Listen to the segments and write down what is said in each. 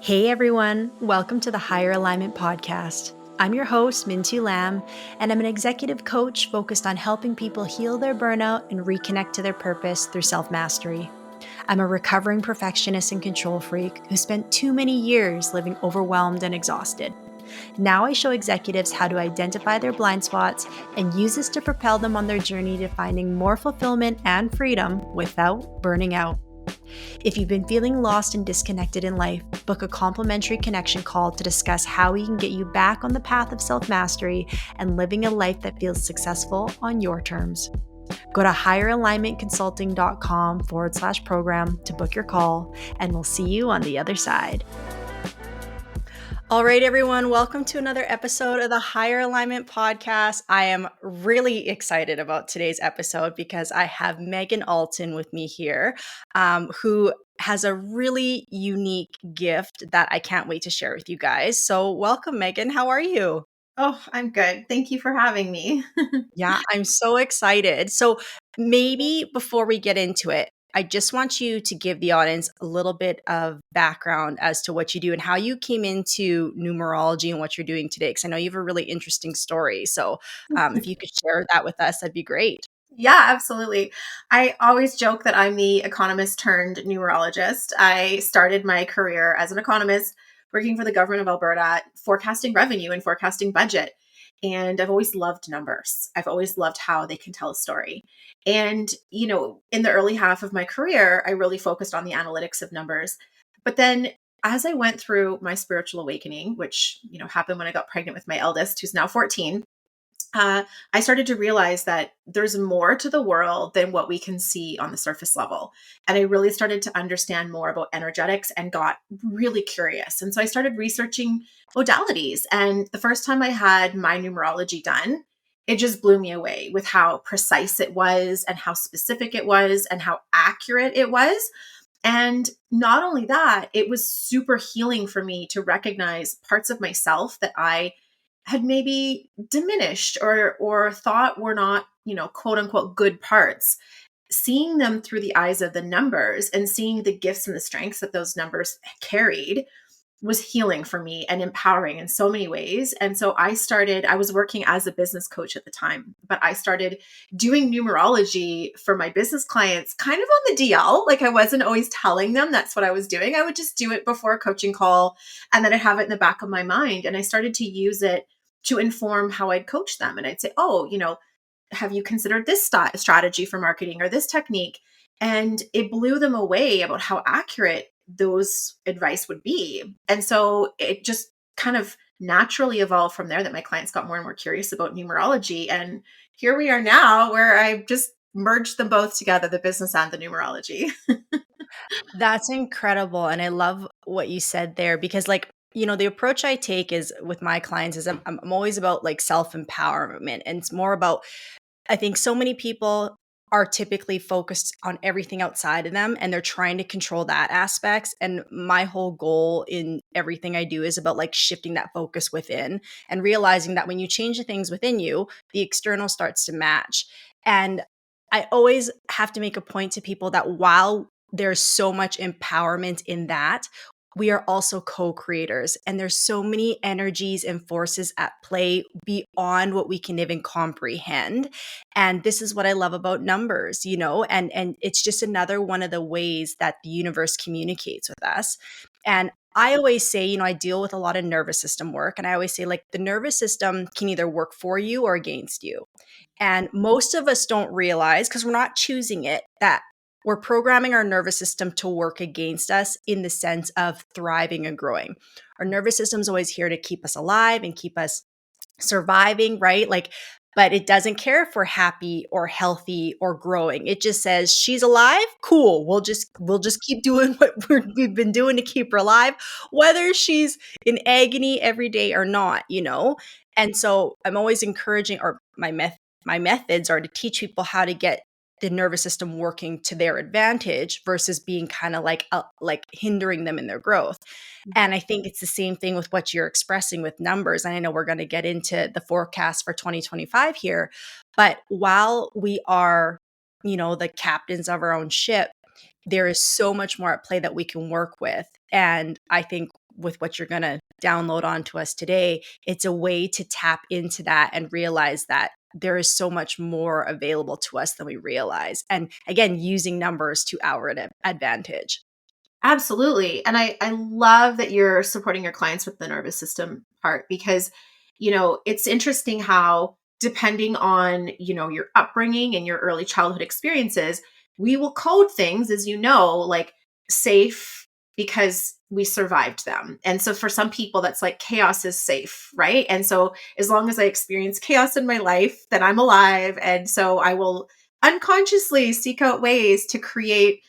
Hey everyone, welcome to the Higher Alignment Podcast. I'm your host, Minh-Thu, and I'm an executive coach focused on helping people heal their burnout and reconnect to their purpose through self-mastery. I'm a recovering perfectionist and control freak who spent too many years living overwhelmed and exhausted. Now I show executives how to identify their blind spots and use this to propel them on their journey to finding more fulfillment and freedom without burning out. If you've been feeling lost and disconnected in life, book a complimentary connection call to discuss how we can get you back on the path of self-mastery and living a life that feels successful on your terms. Go to higheralignmentconsulting.com/program to book your call, and we'll see you on the other side. All right, everyone, welcome to another episode of the Higher Alignment Podcast. I am really excited about today's episode because I have Meaghan Alton with me here, who has a really unique gift that I can't wait to share with you guys. So welcome, Meaghan. How are you? Oh, I'm good. Thank you for having me. Yeah, I'm so excited. So maybe before we get into it, I just want you to give the audience a little bit of background as to what you do and how you came into numerology and what you're doing today. Because I know you have a really interesting story. So if you could share that with us, that'd be great. Yeah, absolutely. I always joke that I'm the economist turned numerologist. I started my career as an economist working for the government of Alberta, forecasting revenue and forecasting budget. And I've always loved numbers. I've always loved how they can tell a story. And, in the early half of my career, I really focused on the analytics of numbers. But then as I went through my spiritual awakening, which, happened when I got pregnant with my eldest, who's now 14, I started to realize that there's more to the world than what we can see on the surface level. And I really started to understand more about energetics and got really curious. And so I started researching modalities. And the first time I had my numerology done, it just blew me away with how precise it was and how specific it was and how accurate it was. And not only that, it was super healing for me to recognize parts of myself that I had maybe diminished or thought were not, quote unquote good parts. Seeing them through the eyes of the numbers and seeing the gifts and the strengths that those numbers carried was healing for me and empowering in so many ways. And so I was working as a business coach at the time, but I started doing numerology for my business clients kind of on the DL. Like I wasn't always telling them that's what I was doing. I would just do it before a coaching call and then I'd have it in the back of my mind. And I started to use it to inform how I'd coach them. And I'd say, oh, have you considered this strategy for marketing or this technique? And it blew them away about how accurate those advice would be. And so it just kind of naturally evolved from there that my clients got more and more curious about numerology. And here we are now where I've just merged them both together, the business and the numerology. That's incredible. And I love what you said there because, the approach I take is with my clients is I'm always about like self empowerment. And it's more about, I think so many people are typically focused on everything outside of them and they're trying to control that aspects. And my whole goal in everything I do is about like shifting that focus within and realizing that when you change the things within you, the external starts to match. And I always have to make a point to people that while there's so much empowerment in that, we are also co-creators and there's so many energies and forces at play beyond what we can even comprehend. And this is what I love about numbers, and it's just another one of the ways that the universe communicates with us. And I always say, I deal with a lot of nervous system work, and I always say, like, the nervous system can either work for you or against you. And most of us don't realize, because we're not choosing it, that we're programming our nervous system to work against us in the sense of thriving and growing. Our nervous system's always here to keep us alive and keep us surviving, right? But it doesn't care if we're happy or healthy or growing. It just says she's alive. Cool. We'll just keep doing what we've been doing to keep her alive, whether she's in agony every day or not. And so I'm always encouraging, or my methods are to teach people how to get the nervous system working to their advantage versus being kind of like hindering them in their growth. And I think it's the same thing with what you're expressing with numbers. And I know we're going to get into the forecast for 2025 here, but while we are, the captains of our own ship, there is so much more at play that we can work with. And I think with what you're going to download onto us today, it's a way to tap into that and realize that there is so much more available to us than we realize. And again, using numbers to our advantage. Absolutely. And I love that you're supporting your clients with the nervous system part because, it's interesting how depending on, your upbringing and your early childhood experiences, we will code things, as like safe because we survived them. And so for some people, that's like chaos is safe, right? And so as long as I experience chaos in my life, then I'm alive. And so I will unconsciously seek out ways to create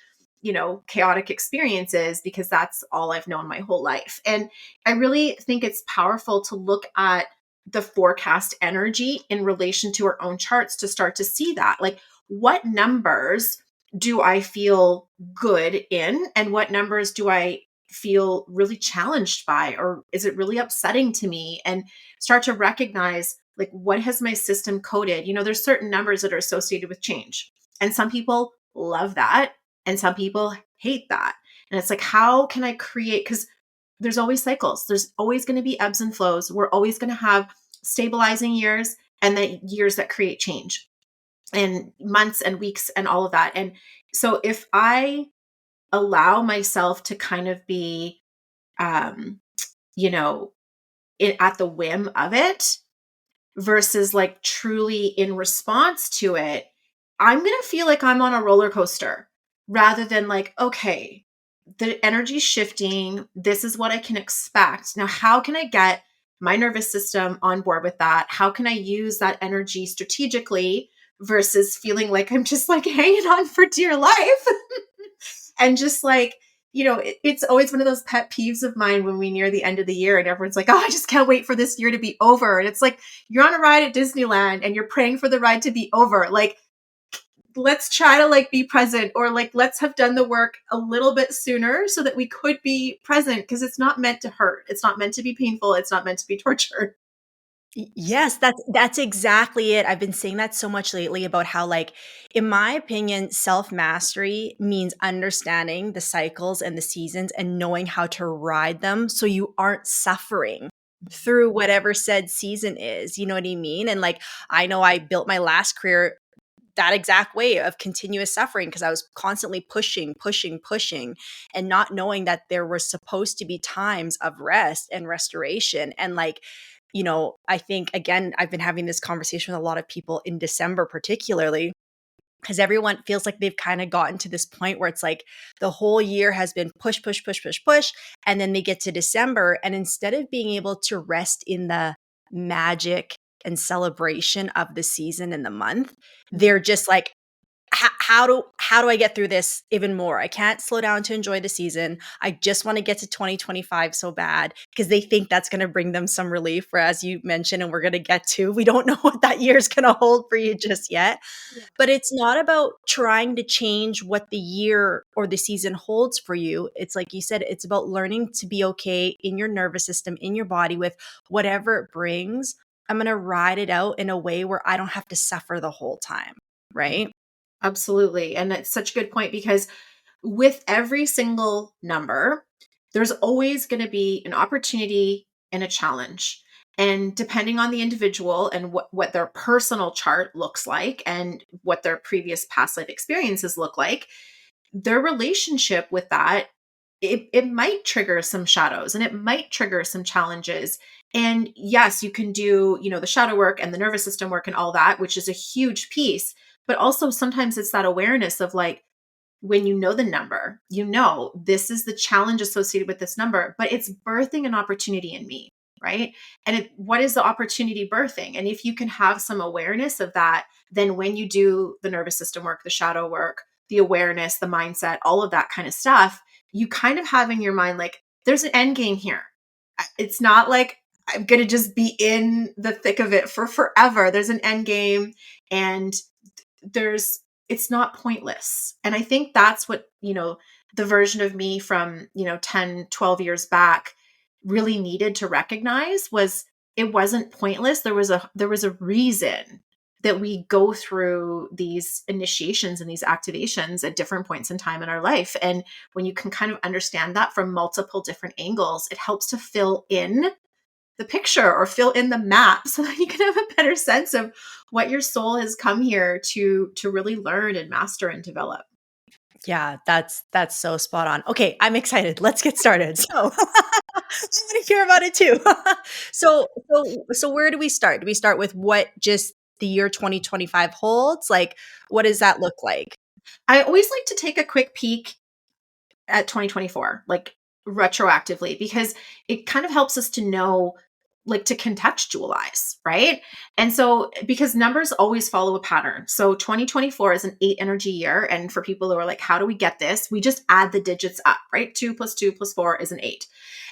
chaotic experiences because that's all I've known my whole life. And I really think it's powerful to look at the forecast energy in relation to our own charts to start to see that. Like, what numbers do I feel good in? And what numbers do I feel really challenged by? Or is it really upsetting to me? And start to recognize, like, what has my system coded? There's certain numbers that are associated with change. And some people love that and some people hate that. And it's like, how can I create? Because there's always cycles. There's always going to be ebbs and flows. We're always going to have stabilizing years and then years that create change and months and weeks and all of that. And so if I allow myself to kind of be, um, you know, at the whim of it versus like truly in response to it, I'm going to feel like I'm on a roller coaster rather than like, okay, the energy's shifting. This is what I can expect. Now, how can I get my nervous system on board with that? How can I use that energy strategically versus feeling like I'm just like hanging on for dear life? And just like, it's always one of those pet peeves of mine when we near the end of the year and everyone's like, oh, I just can't wait for this year to be over. And it's like, you're on a ride at Disneyland and you're praying for the ride to be over. Like, let's try to like be present, or like, let's have done the work a little bit sooner so that we could be present, because it's not meant to hurt. It's not meant to be painful. It's not meant to be torture. Yes, that's exactly it. I've been saying that so much lately about how, like, in my opinion, self-mastery means understanding the cycles and the seasons and knowing how to ride them so you aren't suffering through whatever said season is. You know what I mean? And like, I know I built my last career that exact way of continuous suffering because I was constantly pushing, pushing, pushing, and not knowing that there were supposed to be times of rest and restoration. And like, I think again, I've been having this conversation with a lot of people in December, particularly because everyone feels like they've kind of gotten to this point where it's like the whole year has been push, push, push, push, push. And then they get to December. And instead of being able to rest in the magic and celebration of the season and the month, they're just like, how do I get through this even more? I can't slow down to enjoy the season. I just want to get to 2025 so bad because they think that's going to bring them some relief. Where, as you mentioned, and we're going to get to, we don't know what that year is going to hold for you just yet. Yeah. But it's not about trying to change what the year or the season holds for you. It's like you said, it's about learning to be okay in your nervous system, in your body with whatever it brings. I'm going to ride it out in a way where I don't have to suffer the whole time. Right. Absolutely. And it's such a good point because with every single number, there's always going to be an opportunity and a challenge. And depending on the individual and what their personal chart looks like and what their previous past life experiences look like, their relationship with that, it might trigger some shadows and it might trigger some challenges. And yes, you can do, the shadow work and the nervous system work and all that, which is a huge piece. But also sometimes it's that awareness of like, when you know the number, this is the challenge associated with this number, but it's birthing an opportunity in me, right? And what is the opportunity birthing? And if you can have some awareness of that, then when you do the nervous system work, the shadow work, the awareness, the mindset, all of that kind of stuff, you kind of have in your mind, like, there's an end game here. It's not like I'm going to just be in the thick of it for forever. There's an end game, and it's not pointless. And I think that's what, the version of me from, 10, 12 years back really needed to recognize was it wasn't pointless. There was a reason that we go through these initiations and these activations at different points in time in our life. And when you can kind of understand that from multiple different angles, it helps to fill in the picture or fill in the map so that you can have a better sense of what your soul has come here to really learn and master and develop. Yeah, that's so spot on. Okay, I'm excited. Let's get started. So, I want to hear about it too. So where do we start? Do we start with what just the year 2025 holds? Like, what does that look like? I always like to take a quick peek at 2024, like retroactively, because it kind of helps us to know, like to contextualize, right? And so, because numbers always follow a pattern. So 2024 is an 8 energy year. And for people who are like, how do we get this? We just add the digits up, right? 2 + 2 + 4 is an 8.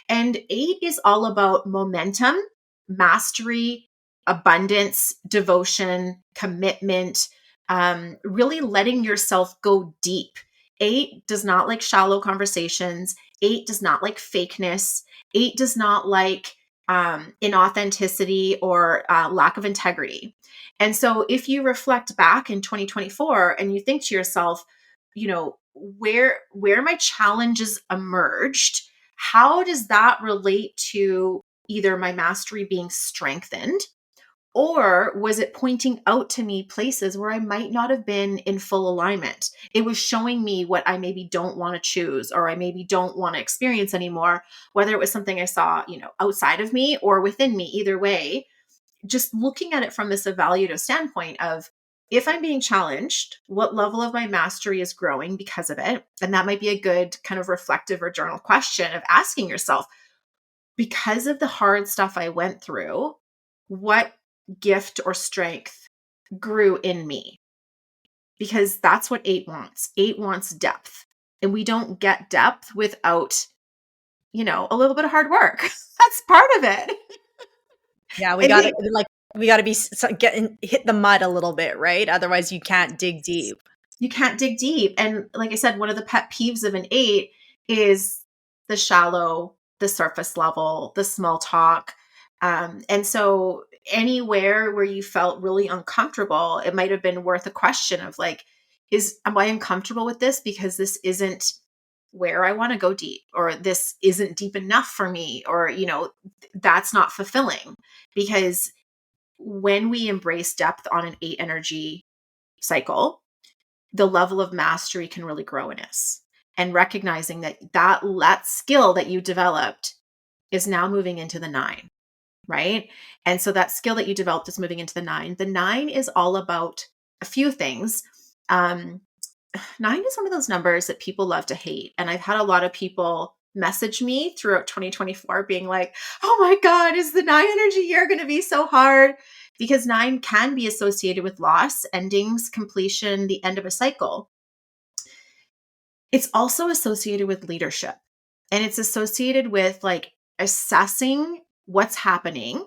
And 8 is all about momentum, mastery, abundance, devotion, commitment, really letting yourself go deep. 8 does not like shallow conversations. 8 does not like fakeness. 8 does not like inauthenticity or lack of integrity. And so if you reflect back in 2024 and you think to yourself, where my challenges emerged, how does that relate to either my mastery being strengthened, or was it pointing out to me places where I might not have been in full alignment? It was showing me what I maybe don't want to choose or I maybe don't want to experience anymore, whether it was something I saw, outside of me or within me, either way. Just looking at it from this evaluative standpoint of, if I'm being challenged, what level of my mastery is growing because of it? And that might be a good kind of reflective or journal question of asking yourself, because of the hard stuff I went through, what gift or strength grew in me? Because that's what 8 wants. 8 wants depth. And we don't get depth without, a little bit of hard work. That's part of it. Yeah, we And got to like we got to be getting hit the mud a little bit, right? Otherwise, you can't dig deep. you can't dig deep. And like I said, one of the pet peeves of an 8 is the shallow, the surface level, the small talk. And so anywhere where you felt really uncomfortable, it might have been worth a question of like, am I uncomfortable with this because this isn't where I want to go deep, or this isn't deep enough for me, or that's not fulfilling. Because when we embrace depth on an 8 energy cycle, the level of mastery can really grow in us, and recognizing that skill that you developed is now moving into the 9, right? And so that skill that you developed is moving into the 9. The 9 is all about a few things. 9 is one of those numbers that people love to hate, and I've had a lot of people message me throughout 2024 being like, oh my god, is the 9 energy year going to be so hard? Because 9 can be associated with loss, endings, completion, the end of a cycle. It's also associated with leadership, and it's associated with like assessing what's happening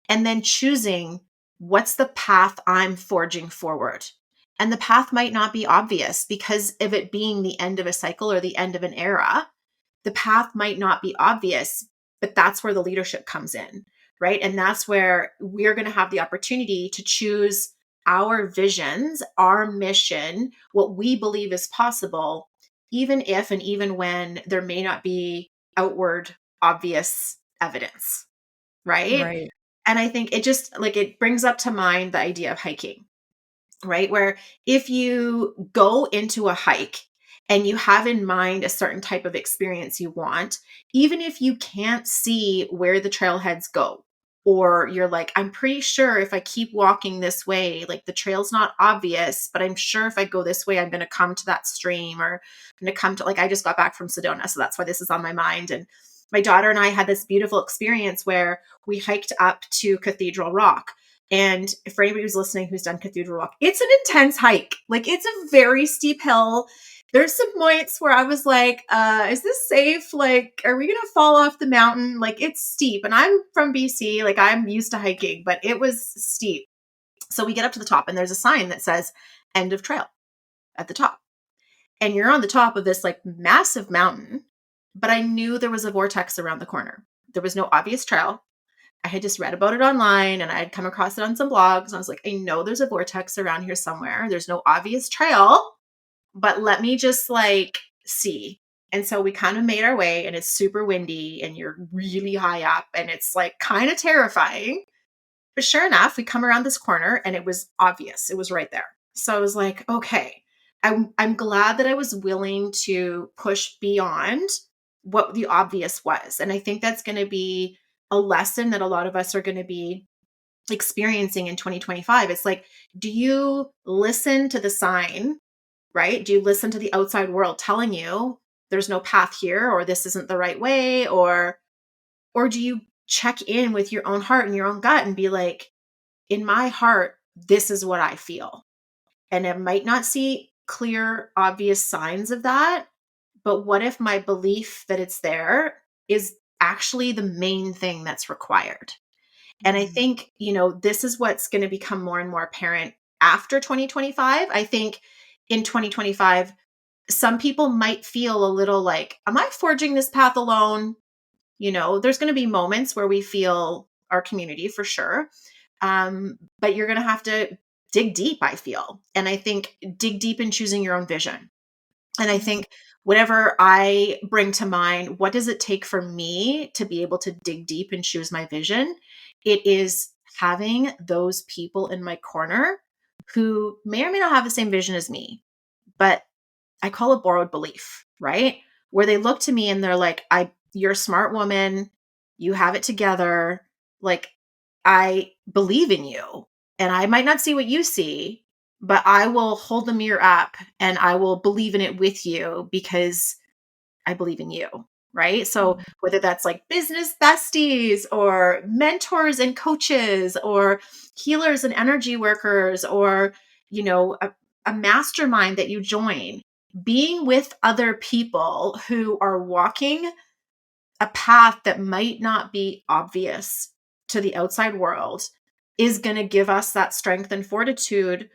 and then choosing what's the path I'm forging forward. And the path might not be obvious because of it being the end of a cycle or the end of an era. The path might not be obvious, but that's where the leadership comes in, right? And that's where we're going to have the opportunity to choose our visions, our mission, what we believe is possible, even if and even when there may not be outward obvious evidence, right? Right. And I think it just like it brings up to mind the idea of hiking, right? Where if you go into a hike and you have in mind a certain type of experience you want, even if you can't see where the trailheads go, or you're like, I'm pretty sure if I keep walking this way, like the trail's not obvious, but I'm sure if I go this way, I'm going to come to that stream, or I'm going to come to, like, I just got back from Sedona. So that's why this is on my mind. And my daughter and I had this beautiful experience where we hiked up to Cathedral Rock. And for anybody who's listening who's done Cathedral Rock, it's an intense hike. Like, it's a very steep hill. There's some points where I was like, is this safe? Like, are we going to fall off the mountain? Like, it's steep. And I'm from BC. Like, I'm used to hiking, but it was steep. So we get up to the top and there's a sign that says end of trail at the top. And you're on the top of this like massive mountain, but I knew there was a vortex around the corner. There was no obvious trail. I had just read about it online and I had come across it on some blogs. And I was like, I know there's a vortex around here somewhere. There's no obvious trail, but let me just like see. And so we kind of made our way, and it's super windy and you're really high up and it's like kind of terrifying. But sure enough, we come around this corner and it was obvious. It was right there. So I was like, okay, I'm glad that I was willing to push beyond what the obvious was. And I think that's going to be a lesson that a lot of us are going to be experiencing in 2025. It's like, do you listen to the sign, right? Do you listen to the outside world telling you there's no path here, or this isn't the right way, or do you check in with your own heart and your own gut and be like, in my heart, this is what I feel. And it might not see clear, obvious signs of that, but what if my belief that it's there is actually the main thing that's required? And I Mm. think, this is what's going to become more and more apparent after 2025. I think in 2025, some people might feel a little like, am I forging this path alone? There's going to be moments where we feel our community for sure. But you're going to have to dig deep, I feel. And I think dig deep in choosing your own vision. And I Mm. think whatever I bring to mind, what does it take for me to be able to dig deep and choose my vision? It is having those people in my corner who may or may not have the same vision as me, but I call it borrowed belief, right? Where they look to me and they're like, you're a smart woman. You have it together. Like, I believe in you. And I might not see what you see, but I will hold the mirror up and I will believe in it with you because I believe in you. Right. So whether that's like business besties or mentors and coaches or healers and energy workers or, a mastermind that you join, being with other people who are walking a path that might not be obvious to the outside world is going to give us that strength and fortitude.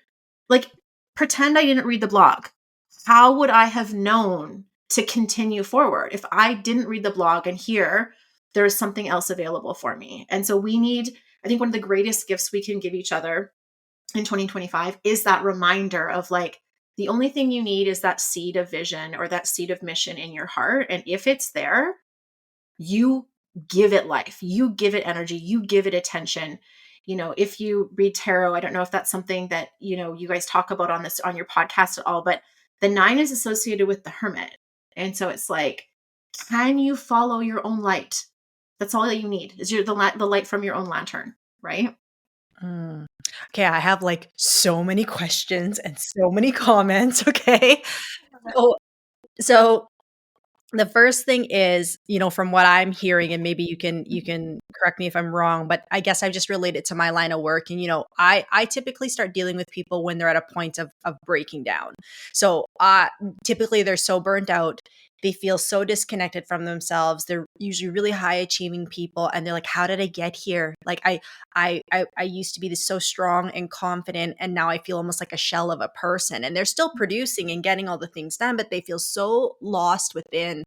Like, pretend I didn't read the blog. How would I have known to continue forward if I didn't read the blog and here there's something else available for me? And so I think one of the greatest gifts we can give each other in 2025 is that reminder of like, the only thing you need is that seed of vision or that seed of mission in your heart. And if it's there, you give it life, you give it energy, you give it attention. If you read tarot, I don't know if that's something that, you guys talk about on your podcast at all, but the 9 is associated with the hermit. And so it's like, can you follow your own light? That's all that you need is the light from your own lantern, right? Mm. Okay, I have like so many questions and so many comments. Okay. So, so the first thing is, from what I'm hearing, and maybe you can correct me if I'm wrong, but I guess I've just related to my line of work. And I typically start dealing with people when they're at a point of breaking down. So typically they're so burnt out, they feel so disconnected from themselves. They're usually really high achieving people, and they're like, "How did I get here? Like I used to be this so strong and confident, and now I feel almost like a shell of a person." And they're still producing and getting all the things done, but they feel so lost within.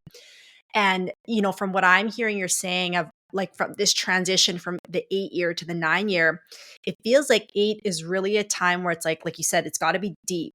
And, from what I'm hearing you're saying of like from this transition from the 8 year to the 9 year, it feels like eight is really a time where it's like you said, it's got to be deep.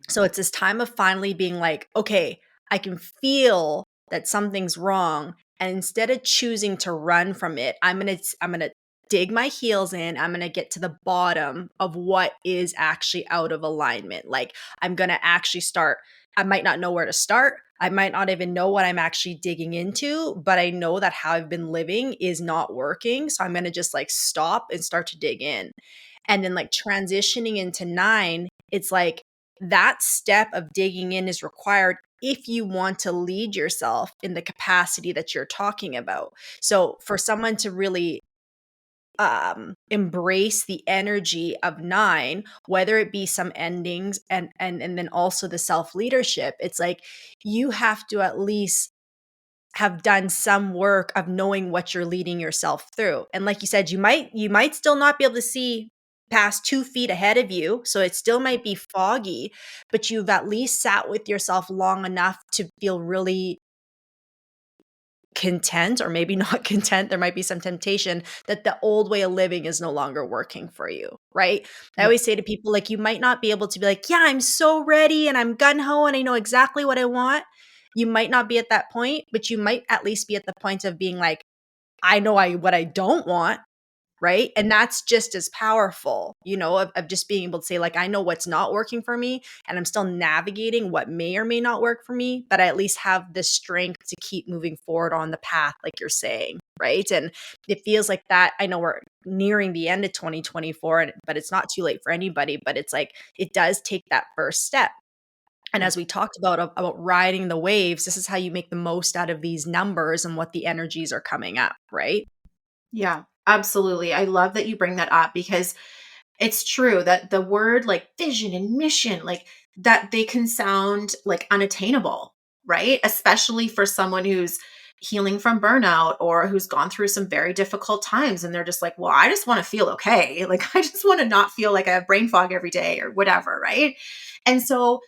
So it's this time of finally being like, okay, I can feel that something's wrong. And instead of choosing to run from it, I'm gonna dig my heels in. I'm gonna get to the bottom of what is actually out of alignment. Like I'm gonna actually start. I might not know where to start. I might not even know what I'm actually digging into, but I know that how I've been living is not working. So I'm gonna just like stop and start to dig in. And then like transitioning into nine, it's like that step of digging in is required if you want to lead yourself in the capacity that you're talking about. So for someone to really embrace the energy of nine, whether it be some endings and then also the self leadership, it's like you have to at least have done some work of knowing what you're leading yourself through. And like you said, you might still not be able to see past 2 feet ahead of you. So it still might be foggy, but you've at least sat with yourself long enough to feel really content, or maybe not content, there might be some temptation that the old way of living is no longer working for you, right? I Yeah. always say to people, like, you might not be able to be like, yeah, I'm so ready and I'm gun ho and I know exactly what I want. You might not be at that point, but you might at least be at the point of being like, I know what I don't want, right? And that's just as powerful, of just being able to say, like, I know what's not working for me and I'm still navigating what may or may not work for me, but I at least have the strength to keep moving forward on the path, like you're saying, right? And it feels like that. I know we're nearing the end of 2024, but it's not too late for anybody, but it's like it does take that first step. And Yeah. as we talked about riding the waves, this is how you make the most out of these numbers and what the energies are coming up, right? Yeah, absolutely. I love that you bring that up because it's true that the word like vision and mission, like that they can sound like unattainable, right? Especially for someone who's healing from burnout or who's gone through some very difficult times. And they're just like, well, I just want to feel okay. Like, I just want to not feel like I have brain fog every day or whatever, right? And so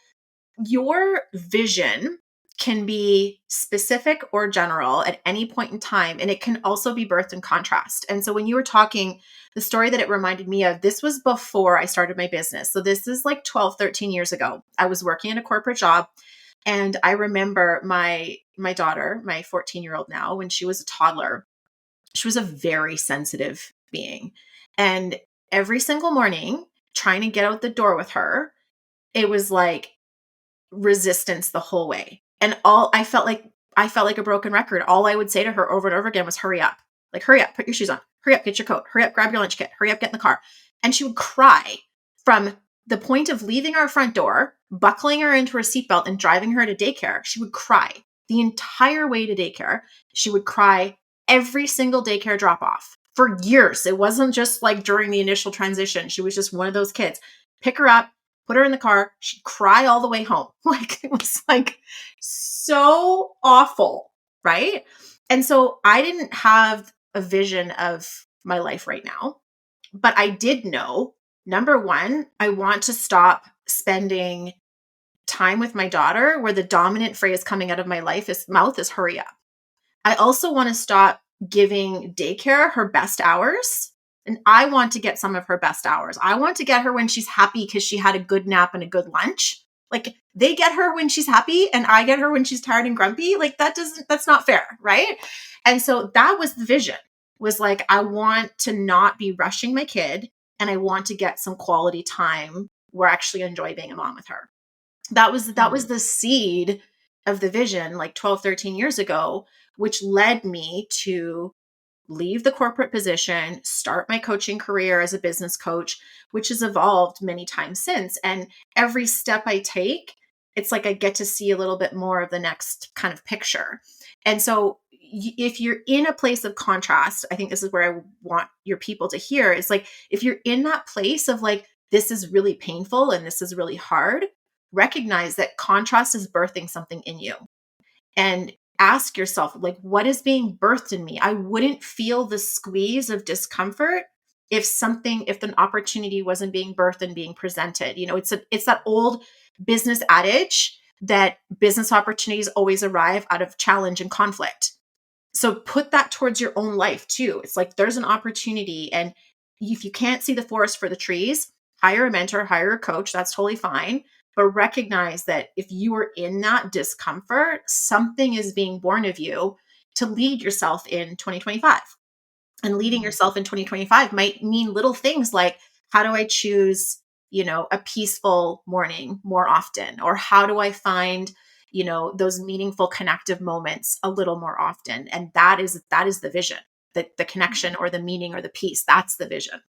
your vision can be specific or general at any point in time, and it can also be birthed in contrast. And so, when you were talking, the story that it reminded me of, this was before I started my business. So, this is like 12, 13 years ago. I was working in a corporate job, and I remember my daughter, my 14-year-old now, when she was a toddler, she was a very sensitive being. And every single morning, trying to get out the door with her, it was like resistance the whole way. And all I felt like a broken record. All I would say to her over and over again was hurry up. Like hurry up, put your shoes on. Hurry up, get your coat. Hurry up, grab your lunch kit. Hurry up, get in the car. And she would cry from the point of leaving our front door, buckling her into her seatbelt and driving her to daycare. She would cry the entire way to daycare. She would cry every single daycare drop off for years. It wasn't just like during the initial transition. She was just one of those kids. Pick her up, put her in the car. She'd cry all the way home. Like it was like so awful. Right. And so I didn't have a vision of my life right now, but I did know, number one, I want to stop spending time with my daughter where the dominant phrase coming out of my mouth is hurry up. I also want to stop giving daycare her best hours. And I want to get some of her best hours. I want to get her when she's happy because she had a good nap and a good lunch. Like they get her when she's happy and I get her when she's tired and grumpy. Like that's not fair. Right. And so that was the vision, was like, I want to not be rushing my kid and I want to get some quality time where I actually enjoy being a mom with her. That was the seed of the vision like 12, 13 years ago, which led me to leave the corporate position, start my coaching career as a business coach, which has evolved many times since. And every step I take, it's like I get to see a little bit more of the next kind of picture. And so if you're in a place of contrast, I think this is where I want your people to hear, is like, if you're in that place of like, this is really painful and this is really hard, recognize that contrast is birthing something in you. And ask yourself, like, what is being birthed in me? I wouldn't feel the squeeze of discomfort if an opportunity wasn't being birthed and being presented. It's that old business adage that business opportunities always arrive out of challenge and conflict. So put that towards your own life too. It's like there's an opportunity, and if you can't see the forest for the trees, hire a mentor, hire a coach. That's totally fine. But recognize that if you are in that discomfort, something is being born of you to lead yourself in 2025. And leading yourself in 2025 might mean little things like, how do I choose, a peaceful morning more often? Or how do I find, those meaningful connective moments a little more often? And that is the vision, the connection or the meaning or the peace. That's the vision.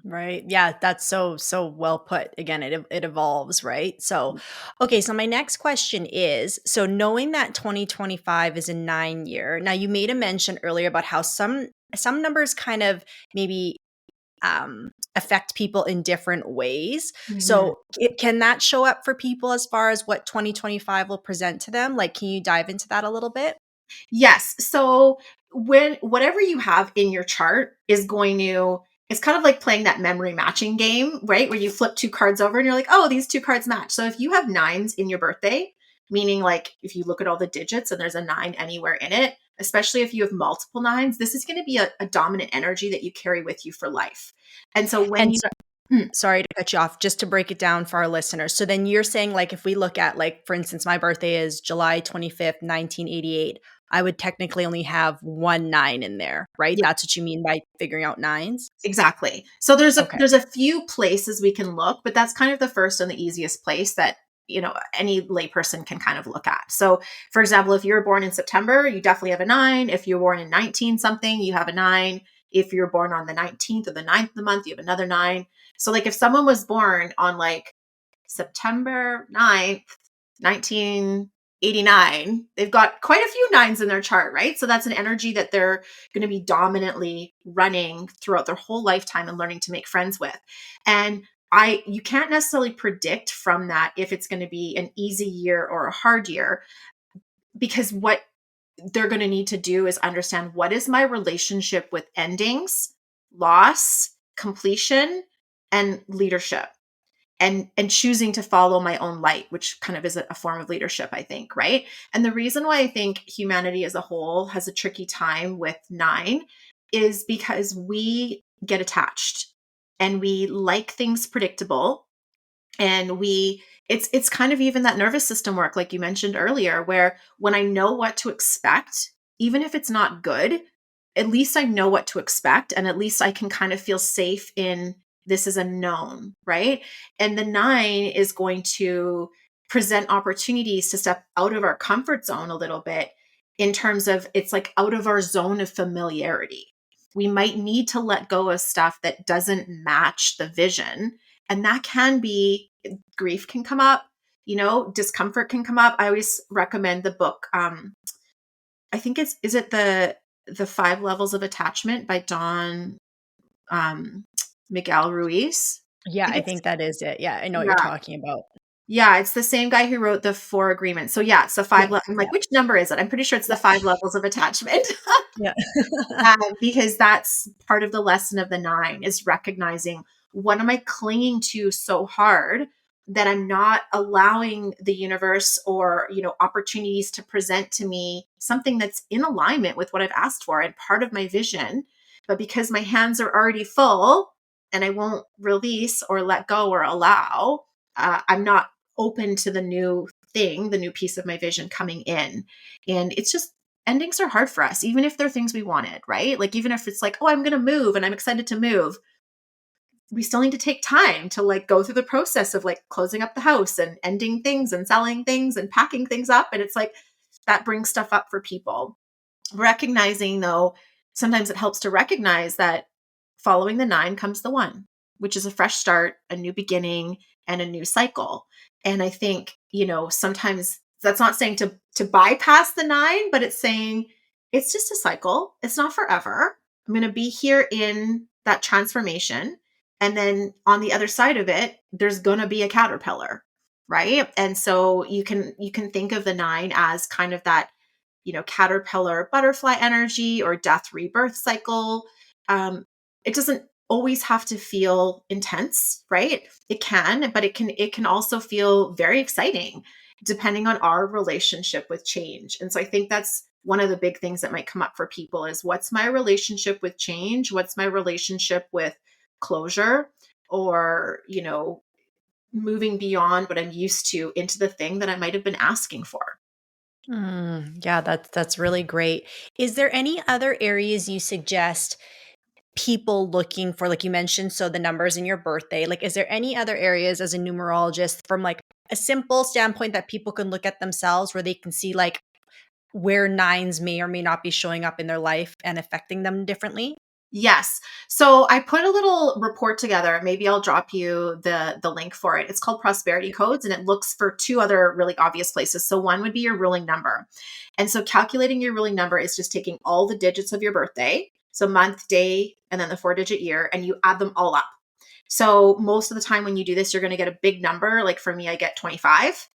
Right. Yeah, that's so well put. Again, it evolves, right? So, okay, so my next question is, so knowing that 2025 is a 9 year. Now you made a mention earlier about how some numbers kind of maybe affect people in different ways. Mhm. So, can that show up for people as far as what 2025 will present to them? Like, can you dive into that a little bit? Yes. So when whatever you have in your chart is going to, it's kind of like playing that memory matching game, right? Where you flip two cards over and you're like, oh, these two cards match. So if you have nines in your birthday, meaning like if you look at all the digits and there's a nine anywhere in it, especially if you have multiple nines, this is going to be a dominant energy that you carry with you for life. And so when And you, so mm, sorry to cut you off, just to break it down for our listeners. So then you're saying, like, if we look at, like, for instance, my birthday is July 25th, 1988. I would technically only have one nine in there, right? yeah, That's what you mean by figuring out nines? exactly. So Okay. there's a few places we can look, but that's kind of the first and the easiest place that, any layperson can kind of look at. So, for example, if you were born in September, you definitely have a nine. If you're born in 19 something, you have a nine. If you're born on the 19th or the 9th of the month, you have another nine. So, like, if someone was born on like September 9th, 1989, they've got quite a few nines in their chart, right? So that's an energy that they're going to be dominantly running throughout their whole lifetime and learning to make friends with. And you can't necessarily predict from that if it's going to be an easy year or a hard year, because what they're going to need to do is understand, what is my relationship with endings, loss, completion, and leadership, and choosing to follow my own light, which kind of is a form of leadership, I think, right? And the reason why I think humanity as a whole has a tricky time with nine is because we get attached and we like things predictable, and it's kind of even that nervous system work, like you mentioned earlier, where when I know what to expect, even if it's not good, at least I know what to expect, and at least I can kind of feel safe in, this is a known, right? And the nine is going to present opportunities to step out of our comfort zone a little bit, in terms of, it's like out of our zone of familiarity. We might need to let go of stuff that doesn't match the vision, and that can be, grief can come up, discomfort can come up. I always recommend the book. I think is it the Five Levels of Attachment by Don um, Miguel Ruiz. Yeah, I I think it's, think that is it. Yeah, I know what you're yeah, talking about. yeah, it's the same guy who wrote the Four Agreements. So yeah, it's the Yeah, I'm yeah, like, which number is it? I'm pretty sure it's the yeah, Five Levels of Attachment. yeah. Because that's part of the lesson of the nine, is recognizing, what am I clinging to so hard that I'm not allowing the universe or, opportunities to present to me something that's in alignment with what I've asked for and part of my vision. But because my hands are already full and I won't release or let go or allow, I'm not open to the new thing, the new piece of my vision coming in. And it's just, endings are hard for us, even if they're things we wanted, right? Like, even if it's like, oh, I'm going to move and I'm excited to move, we still need to take time to like go through the process of like closing up the house and ending things and selling things and packing things up. And it's like, that brings stuff up for people. Recognizing, though, sometimes it helps to recognize that following the nine comes the one, which is a fresh start, a new beginning, and a new cycle. And I think, sometimes that's not saying to bypass the nine, but it's saying it's just a cycle. It's not forever. I'm going to be here in that transformation. And then on the other side of it, there's going to be a caterpillar, right? And so you can think of the nine as kind of that, caterpillar butterfly energy or death rebirth cycle. It doesn't always have to feel intense, right? It can, but it can also feel very exciting, depending on our relationship with change. And so I think that's one of the big things that might come up for people is, what's my relationship with change? What's my relationship with closure, or, moving beyond what I'm used to into the thing that I might have been asking for? Yeah, that's really great. Is there any other areas you suggest people looking for, like you mentioned, so the numbers in your birthday, like, is there any other areas as a numerologist, from like a simple standpoint, that people can look at themselves where they can see like where nines may or may not be showing up in their life and affecting them differently? Yes. So I put a little report together. Maybe I'll drop you the link for it. It's called Prosperity Codes, and it looks for two other really obvious places. So one would be your ruling number. And so calculating your ruling number is just taking all the digits of your birthday, so month, day, and then the 4-digit year, and you add them all up. So most of the time when you do this, you're going to get a big number. Like for me, I get 25.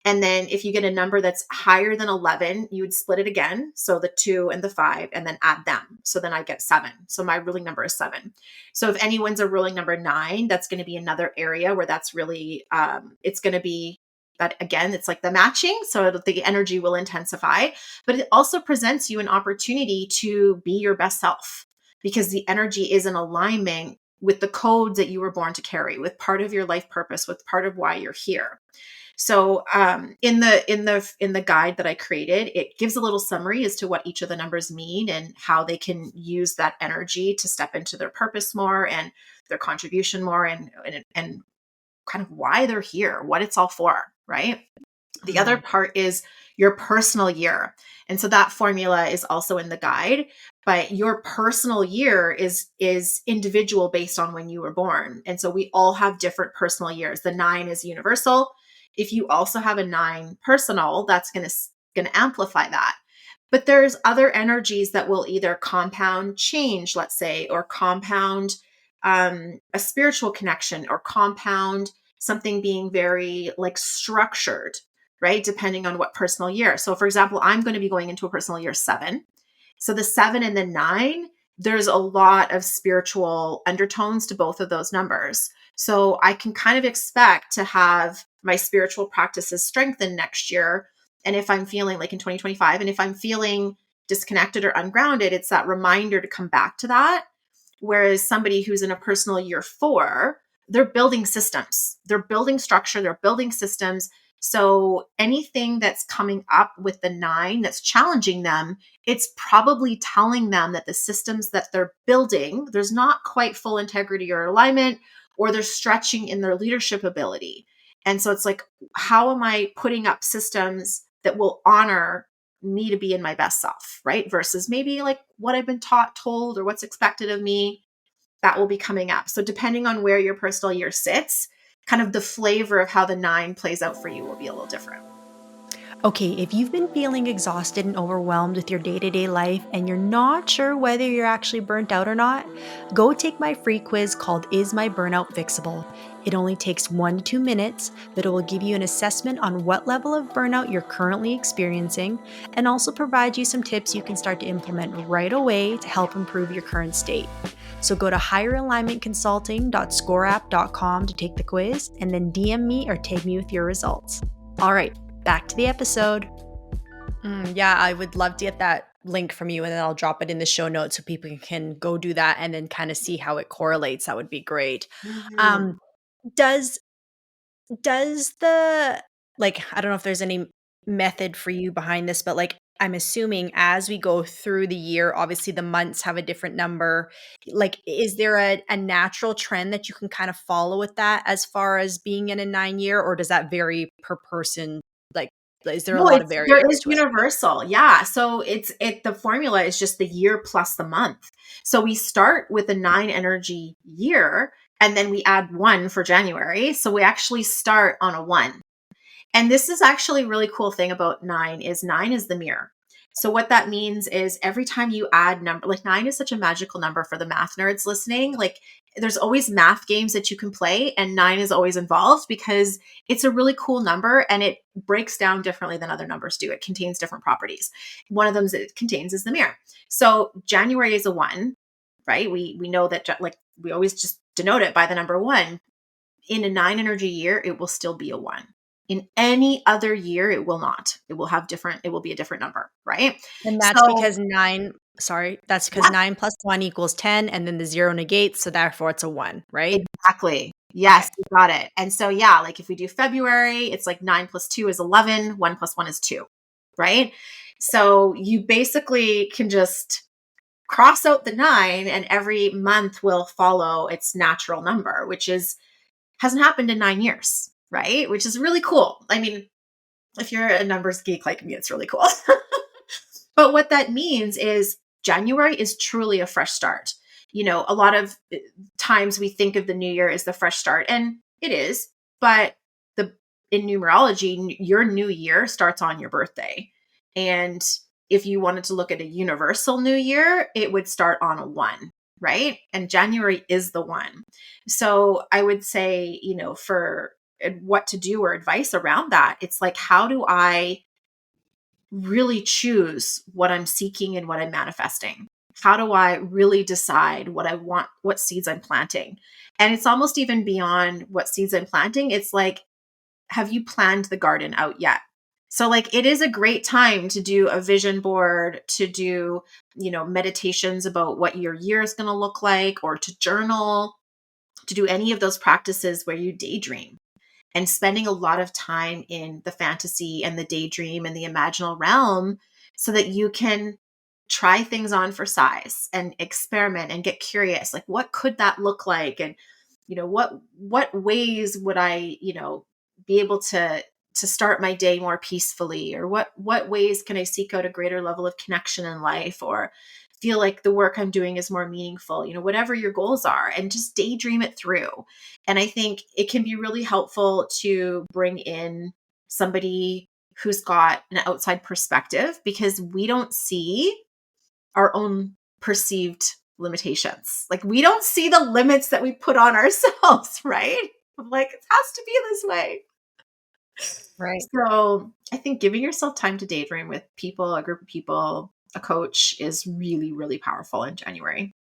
And then if you get a number that's higher than 11, you would split it again. So the 2 and the 5, and then add them. So then I get 7. So my ruling number is 7. So if anyone's a ruling number 9, that's going to be another area where that's really, it's going to be that again, it's like the matching. So the energy will intensify, but it also presents you an opportunity to be your best self because the energy is in alignment with the codes that you were born to carry, with part of your life purpose, with part of why you're here. So in the guide that I created, it gives a little summary as to what each of the numbers mean and how they can use that energy to step into their purpose more and their contribution more, and kind of why they're here, what it's all for, right? The other Mhm. part is your personal year. And so that formula is also in the guide, but your personal year is individual based on when you were born. And so we all have different personal years. The 9 is universal. If you also have a 9 personal, that's going to amplify that. But there's other energies that will either compound change, let's say, or compound a spiritual connection, or compound something being very like structured, right? Depending on what personal year. So, for example, I'm going to be going into a personal year 7. So, the 7 and the 9, there's a lot of spiritual undertones to both of those numbers. So, I can kind of expect to have my spiritual practices strengthened next year. And if I'm feeling like in 2025, and if I'm feeling disconnected or ungrounded, it's that reminder to come back to that. Whereas somebody who's in a personal year 4, they're building systems, they're building structure, they're building systems. So anything that's coming up with the 9 that's challenging them, it's probably telling them that the systems that they're building, there's not quite full integrity or alignment, or they're stretching in their leadership ability. And so it's like, how am I putting up systems that will honor me to be in my best self, right? Versus maybe like what I've been taught, told, or what's expected of me, that will be coming up. So depending on where your personal year sits, kind of the flavor of how the 9 plays out for you will be a little different. Okay, if you've been feeling exhausted and overwhelmed with your day to day life and you're not sure whether you're actually burnt out or not, go take my free quiz called Is My Burnout Fixable? It only takes 1 to 2 minutes, but it will give you an assessment on what level of burnout you're currently experiencing and also provide you some tips you can start to implement right away to help improve your current state. So go to higheralignmentconsulting.scoreapp.com to take the quiz and then DM me or tag me with your results. All right, back to the episode. Yeah, I would love to get that link from you and then I'll drop it in the show notes so people can go do that and then kind of see how it correlates. That would be great. Mhm. Um, does does the like I don't know if there's any method for you behind this, but like I'm assuming as we go through the year, obviously the months have a different number. Like, is there a natural trend that you can kind of follow with that as far as being in a 9 year, or does that vary per person? Like, is there a No, lot of it's there variables is to it? universal. Yeah. So the formula is just the year plus the month. So we start with a 9 energy year and then we add 1 for January. So we actually start on a 1. And this is actually a really cool thing about 9 is the mirror. So what that means is every time you add number, like 9 is such a magical number for the math nerds listening. Like there's always math games that you can play and 9 is always involved because it's a really cool number and it breaks down differently than other numbers do. It contains different properties. One of them that it contains is the mirror. So January is a 1, right? We know that like we always just denote it by the number 1. In a 9 energy year, it will still be a 1. In any other year, it will not. It will be a different number, right? And that's So, because that's because yeah, 9 plus 1 equals 10, and then the 0 negates, so therefore it's a 1, right? exactly. Okay. Yes, you got it. And so, yeah, like if we do February, it's like 9 plus 2 is 11, 1 plus 1 is 2, right? So you basically can just cross out the 9 and every month will follow its natural number, which is hasn't happened in 9 years, right? Which is really cool. I mean, if you're a numbers geek like me, it's really cool. But what that means is January is truly a fresh start. You know, a lot of times we think of the new year as the fresh start, and it is, but the in numerology, your new year starts on your birthday. And if you wanted to look at a universal new year, it would start on a 1, right? And January is the 1. So I would say, for what to do or advice around that, it's like, how do I really choose what I'm seeking and what I'm manifesting? How do I really decide what I want, what seeds I'm planting? And it's almost even beyond what seeds I'm planting. It's like have you planned the garden out yet? So like it is a great time to do a vision board, to do, meditations about what your year is going to look like, or to journal, to do any of those practices where you daydream, and spending a lot of time in the fantasy and the daydream and the imaginal realm so that you can try things on for size and experiment and get curious, like what could that look like, and what ways would I be able to start my day more peacefully, or what ways can I seek out a greater level of connection in life, or feel like the work I'm doing is more meaningful, whatever your goals are, and just daydream it through. And I think it can be really helpful to bring in somebody who's got an outside perspective, because we don't see our own perceived limitations. Like we don't see the limits that we put on ourselves, right? I'm like, it has to be this way. Right. So I think giving yourself time to daydream with people, a group of people, a coach, is really, really powerful in January.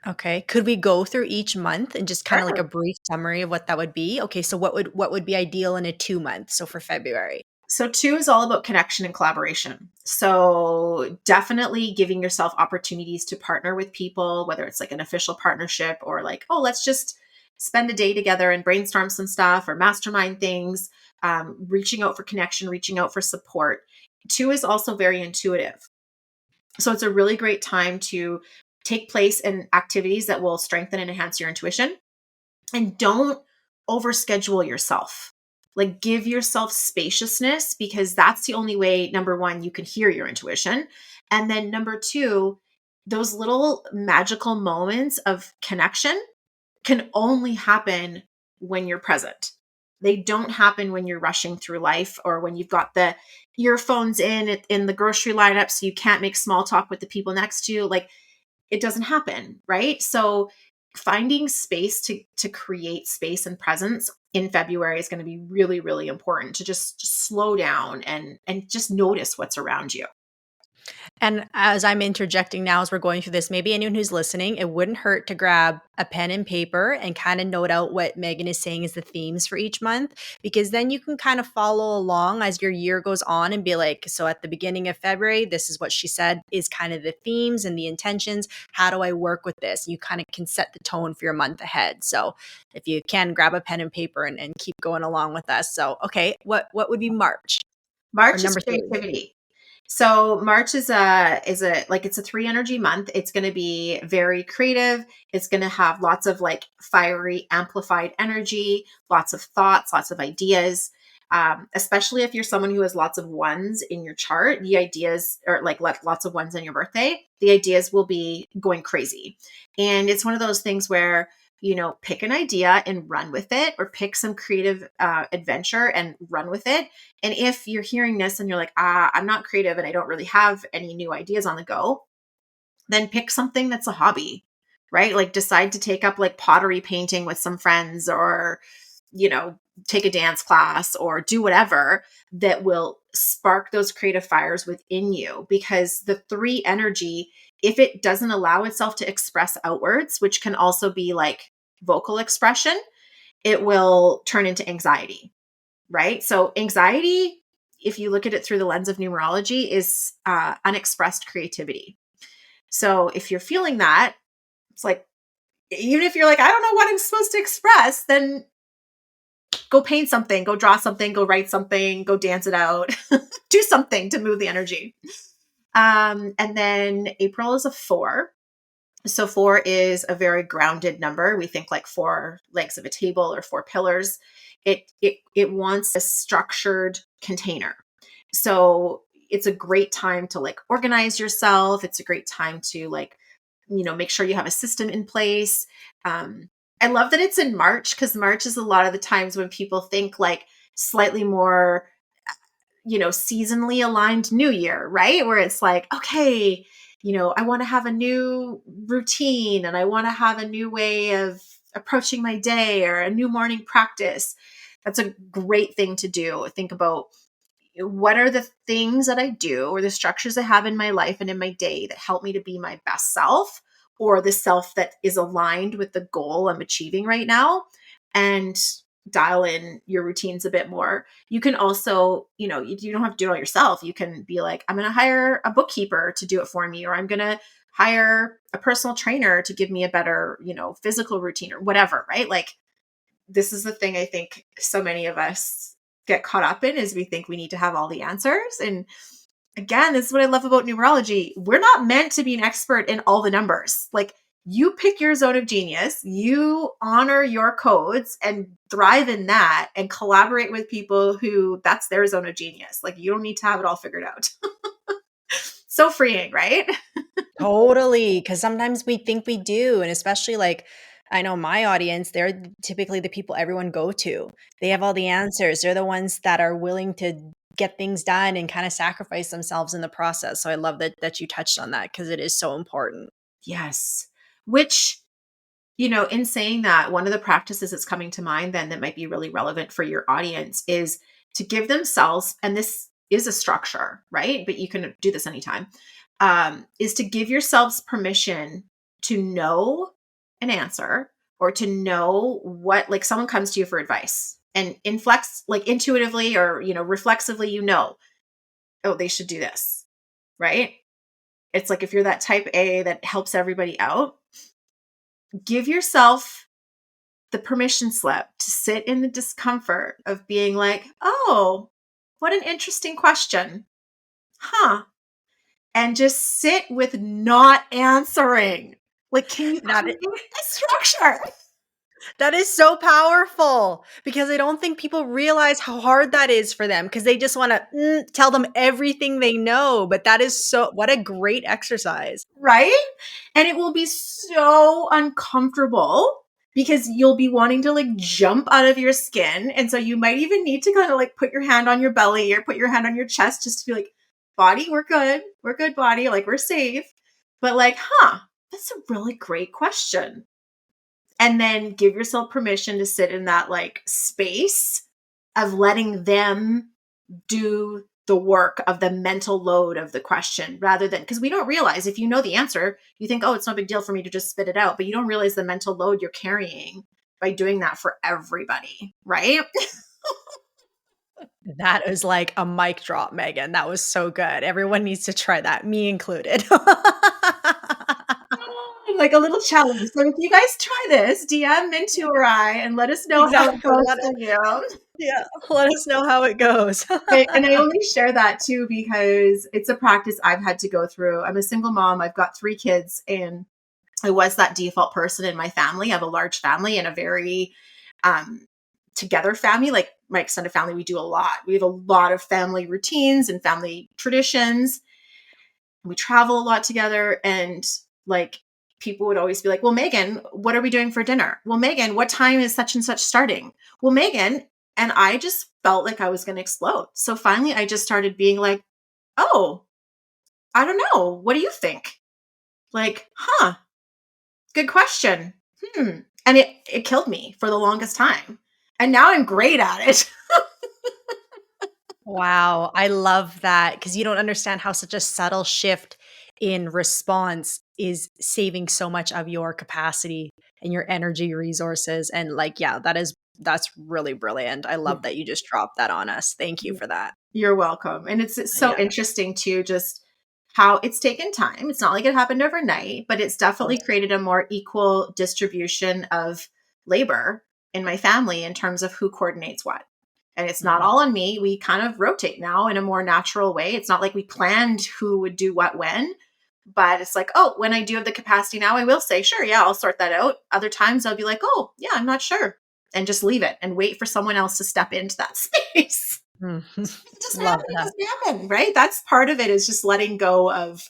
Okay. Could we go through each month and just kind of like a Sure. brief summary of what that would be? Okay, so what would be ideal in a 2 month? So for February. So 2 is all about connection and collaboration. So definitely giving yourself opportunities to partner with people, whether it's like an official partnership, or like, oh, let's just spend a day together and brainstorm some stuff or mastermind things, reaching out for connection, reaching out for support. 2 is also very intuitive. So it's a really great time to take place in activities that will strengthen and enhance your intuition. And don't overschedule yourself. Like give yourself spaciousness, because that's the only way, number one, you can hear your intuition. And then number two, those little magical moments of connection can only happen when you're present. They don't happen when you're rushing through life, or when you've got the earphones in the grocery lineup so you can't make small talk with the people next to you. Like it doesn't happen, right? So finding space to create space and presence in February is going to be really, really important, to just slow down and just notice what's around you. And as I'm interjecting now, as we're going through this, maybe anyone who's listening, it wouldn't hurt to grab a pen and paper and kind of note out what Meaghan is saying is the themes for each month, because then you can kind of follow along as your year goes on and be like, so at the beginning of February, this is what she said is kind of the themes and the intentions. How do I work with this? You kind of can set the tone for your month ahead. So if you can grab a pen and paper and keep going along with us. So, okay, what would be March or March is number three? creativity. So March is a like, it's a 3 energy month. It's going to be very creative. It's going to have lots of like fiery amplified energy, lots of thoughts, lots of ideas. Especially if you're someone who has lots of ones in your chart, the ideas, or like lots of ones on your birthday, the ideas will be going crazy. And it's one of those things where, pick an idea and run with it, or pick some creative adventure and run with it. And if you're hearing this and you're like, I'm not creative and I don't really have any new ideas on the go, then pick something that's a hobby, right? Like decide to take up like pottery painting with some friends, or, take a dance class, or do whatever that will spark those creative fires within you. Because the 3 energy, if it doesn't allow itself to express outwards, which can also be like vocal expression, it will turn into anxiety, right? So anxiety, if you look at it through the lens of numerology, is unexpressed creativity. So if you're feeling that, it's like, even if you're like, I don't know what I'm supposed to express, then go paint something, go draw something, go write something, go dance it out, do something to move the energy. And then April is a 4. So 4 is a very grounded number. We think like 4 legs of a table or 4 pillars. It wants a structured container. So it's a great time to like organize yourself. It's a great time to like, make sure you have a system in place. I love that it's in March, because March is a lot of the times when people think like slightly more, seasonally aligned new year, right? Where it's like, okay, I want to have a new routine, and I want to have a new way of approaching my day, or a new morning practice. That's a great thing to do. Think about, what are the things that I do, or the structures I have in my life and in my day, that help me to be my best self, or the self that is aligned with the goal I'm achieving right now. And dial in your routines a bit more. You can also, you don't have to do it all yourself. You can be like, I'm going to hire a bookkeeper to do it for me, or I'm going to hire a personal trainer to give me a better, physical routine or whatever, right? Like, this is the thing I think so many of us get caught up in, is we think we need to have all the answers. And again, this is what I love about numerology. We're not meant to be an expert in all the numbers. Like, you pick your zone of genius, you honor your codes and thrive in that, and collaborate with people who that's their zone of genius. Like, you don't need to have it all figured out. So freeing, right? Totally, because sometimes we think we do, and especially, like, I know my audience, they're typically the people everyone go to. They have all the answers. They're the ones that are willing to get things done and kinda sacrifice themselves in the process, so I love that you touched on that because it is so important. Yes. Which, in saying that, one of the practices that's coming to mind then that might be really relevant for your audience is to give themselves, and this is a structure, right? But you can do this anytime, is to give yourselves permission to know an answer, or to know what, like, someone comes to you for advice and inflex, like, intuitively or, reflexively, oh, they should do this, right? It's like, if you're that type A that helps everybody out, give yourself the permission slip to sit in the discomfort of being like, oh, what an interesting question. Huh. And just sit with not answering. Like, can you That create a structure? That is so powerful because I don't think people realize how hard that is for them because they just want to tell them everything they know. But that is what a great exercise. Right? And it will be so uncomfortable because you'll be wanting to, like, jump out of your skin. And so you might even need to kind of, like, put your hand on your belly or put your hand on your chest just to be like, body, we're good. We're good, body. Like, we're safe. But, like, that's a really great question. And then give yourself permission to sit in that, like, space of letting them do the work of the mental load of the question, rather than, because we don't realize, if you know the answer, you think, oh, it's no big deal for me to just spit it out. But you don't realize the mental load you're carrying by doing that for everybody, right? That is like a mic drop, Megan. That was so good. Everyone needs to try that, me included. Like a little challenge. So if you guys try this, DM Minh-Thu or I, and let us know how it Exactly. goes for you. Yeah, let us know how it goes. And I only share that too because it's a practice I've had to go through. I'm a single mom. I've got 3 kids, and I was that default person in my family. I have a large family and a very together family. Like, my extended family, we do a lot. We have a lot of family routines and family traditions. We travel a lot together, and, like, people would always be like, well, Megan, what are we doing for dinner? Well, Megan, what time is such and such starting? Well, Megan, and I just felt like I was going to explode. So finally, I just started being like, oh, I don't know. What do you think? Like, good question. And it killed me for the longest time. And now I'm great at it. Wow, I love that because you don't understand how such a subtle shift in response is saving so much of your capacity and your energy resources, and, like, yeah, that's really brilliant. I love that you just dropped that on us. Thank you for that. You're welcome. And it's so Yeah, interesting too, just how it's taken time. It's not like it happened overnight, but it's of definitely course. created a more equal distribution of labor in my family in terms of who coordinates what. And it's not Mhm. all on me. We kind of rotate now in a more natural way. It's not like we planned who would do what when, but it's like, oh, when I do have the capacity now, I will say, sure, yeah, I'll sort that out. Other times I'll be like, oh, yeah, I'm not sure. And just leave it and wait for someone else to step into that space. Mhm. It doesn't Love happen. It that. doesn't happen, right? That's part of it, is just letting go of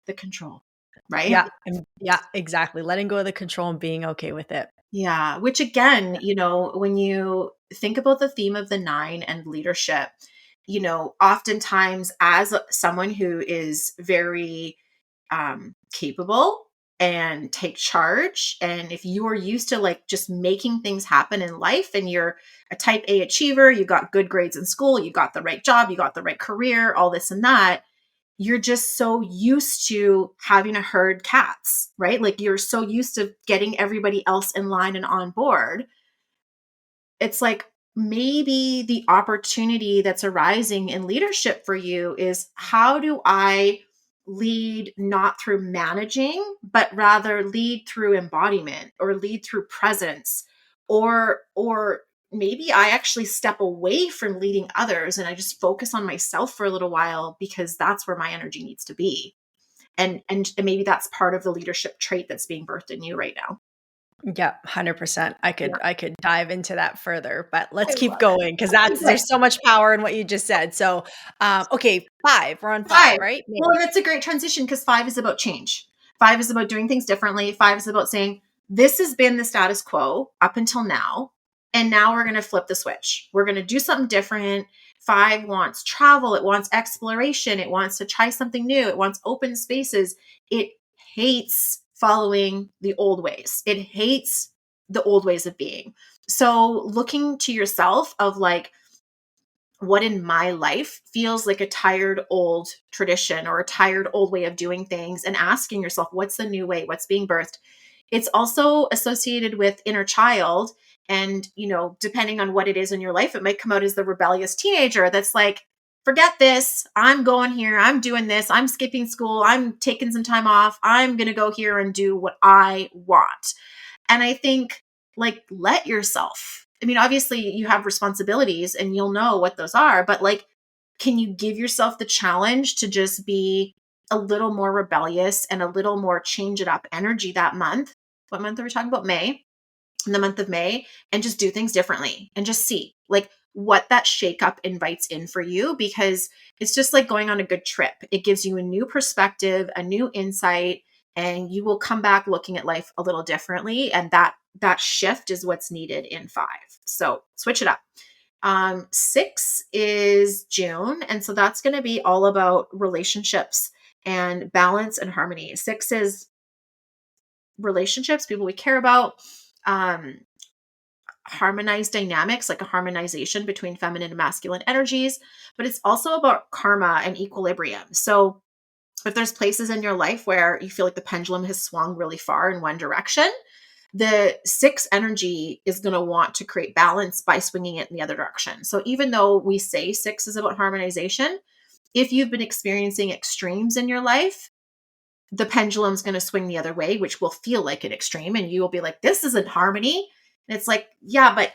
the control, right? Yeah, exactly. Letting go of the control and being okay with it. Yeah. Which again, when you think about the theme of the 9 and leadership, oftentimes as someone who is very capable and take charge, and if you are used to, like, just making things happen in life, and you're a type A achiever, you got good grades in school, you got the right job, you got the right career, all this and that, you're just so used to having a herd cats, right? Like, you're so used to getting everybody else in line and on board. it's like maybe the opportunity that's arising in leadership for you is, how do I lead not through managing, but rather lead through embodiment, or lead through presence, or maybe I actually step away from leading others and I just focus on myself for a little while, because that's where my energy needs to be. And maybe that's part of the leadership trait that's being birthed in you right now. Yeah, 100%. I Yeah, could dive into that further, but let's I keep love it. going because Okay, that's good. there's so much power in what you just said. So, okay, 5. We're on 5, 5. right? Well, and it's a great transition, because 5 is about change. 5 is about doing things differently. 5 is about saying, this has been the status quo up until now, and now we're going to flip the switch. We're going to do something different. 5 wants travel, it wants exploration, it wants to try something new, it wants open spaces. It hates following the old ways. It hates the old ways of being. So, looking to yourself of like, what in my life feels like a tired old tradition or a tired old way of doing things, and asking yourself, what's the new way? What's being birthed? It's also associated with inner child. And, depending on what it is in your life, it might come out as the rebellious teenager that's like, forget this. I'm going here. I'm doing this. I'm skipping school. I'm taking some time off. I'm going to go here and do what I want. And I think, like, let yourself. I mean, obviously you have responsibilities and you'll know what those are, but like, can you give yourself the challenge to just be a little more rebellious and a little more change it up energy that month? What month are we talking about? May. In the month of May, and just do things differently and just see like what that shakeup invites in for you, because it's just like going on a good trip. It gives you a new perspective, a new insight, and you will come back looking at life a little differently. And that shift is what's needed in 5. So switch it up. 6 is June. And so that's going to be all about relationships and balance and harmony. 6 is relationships, people we care about, um, harmonized dynamics, like a harmonization between feminine and masculine energies, but it's also about karma and equilibrium. So if there's places in your life where you feel like the pendulum has swung really far in one direction, the 6 energy is going to want to create balance by swinging it in the other direction. So even though we say 6 is about harmonization, if you've been experiencing extremes in your life, the pendulum's going to swing the other way, which will feel like an extreme. And you will be like, this isn't harmony. And it's like, yeah, but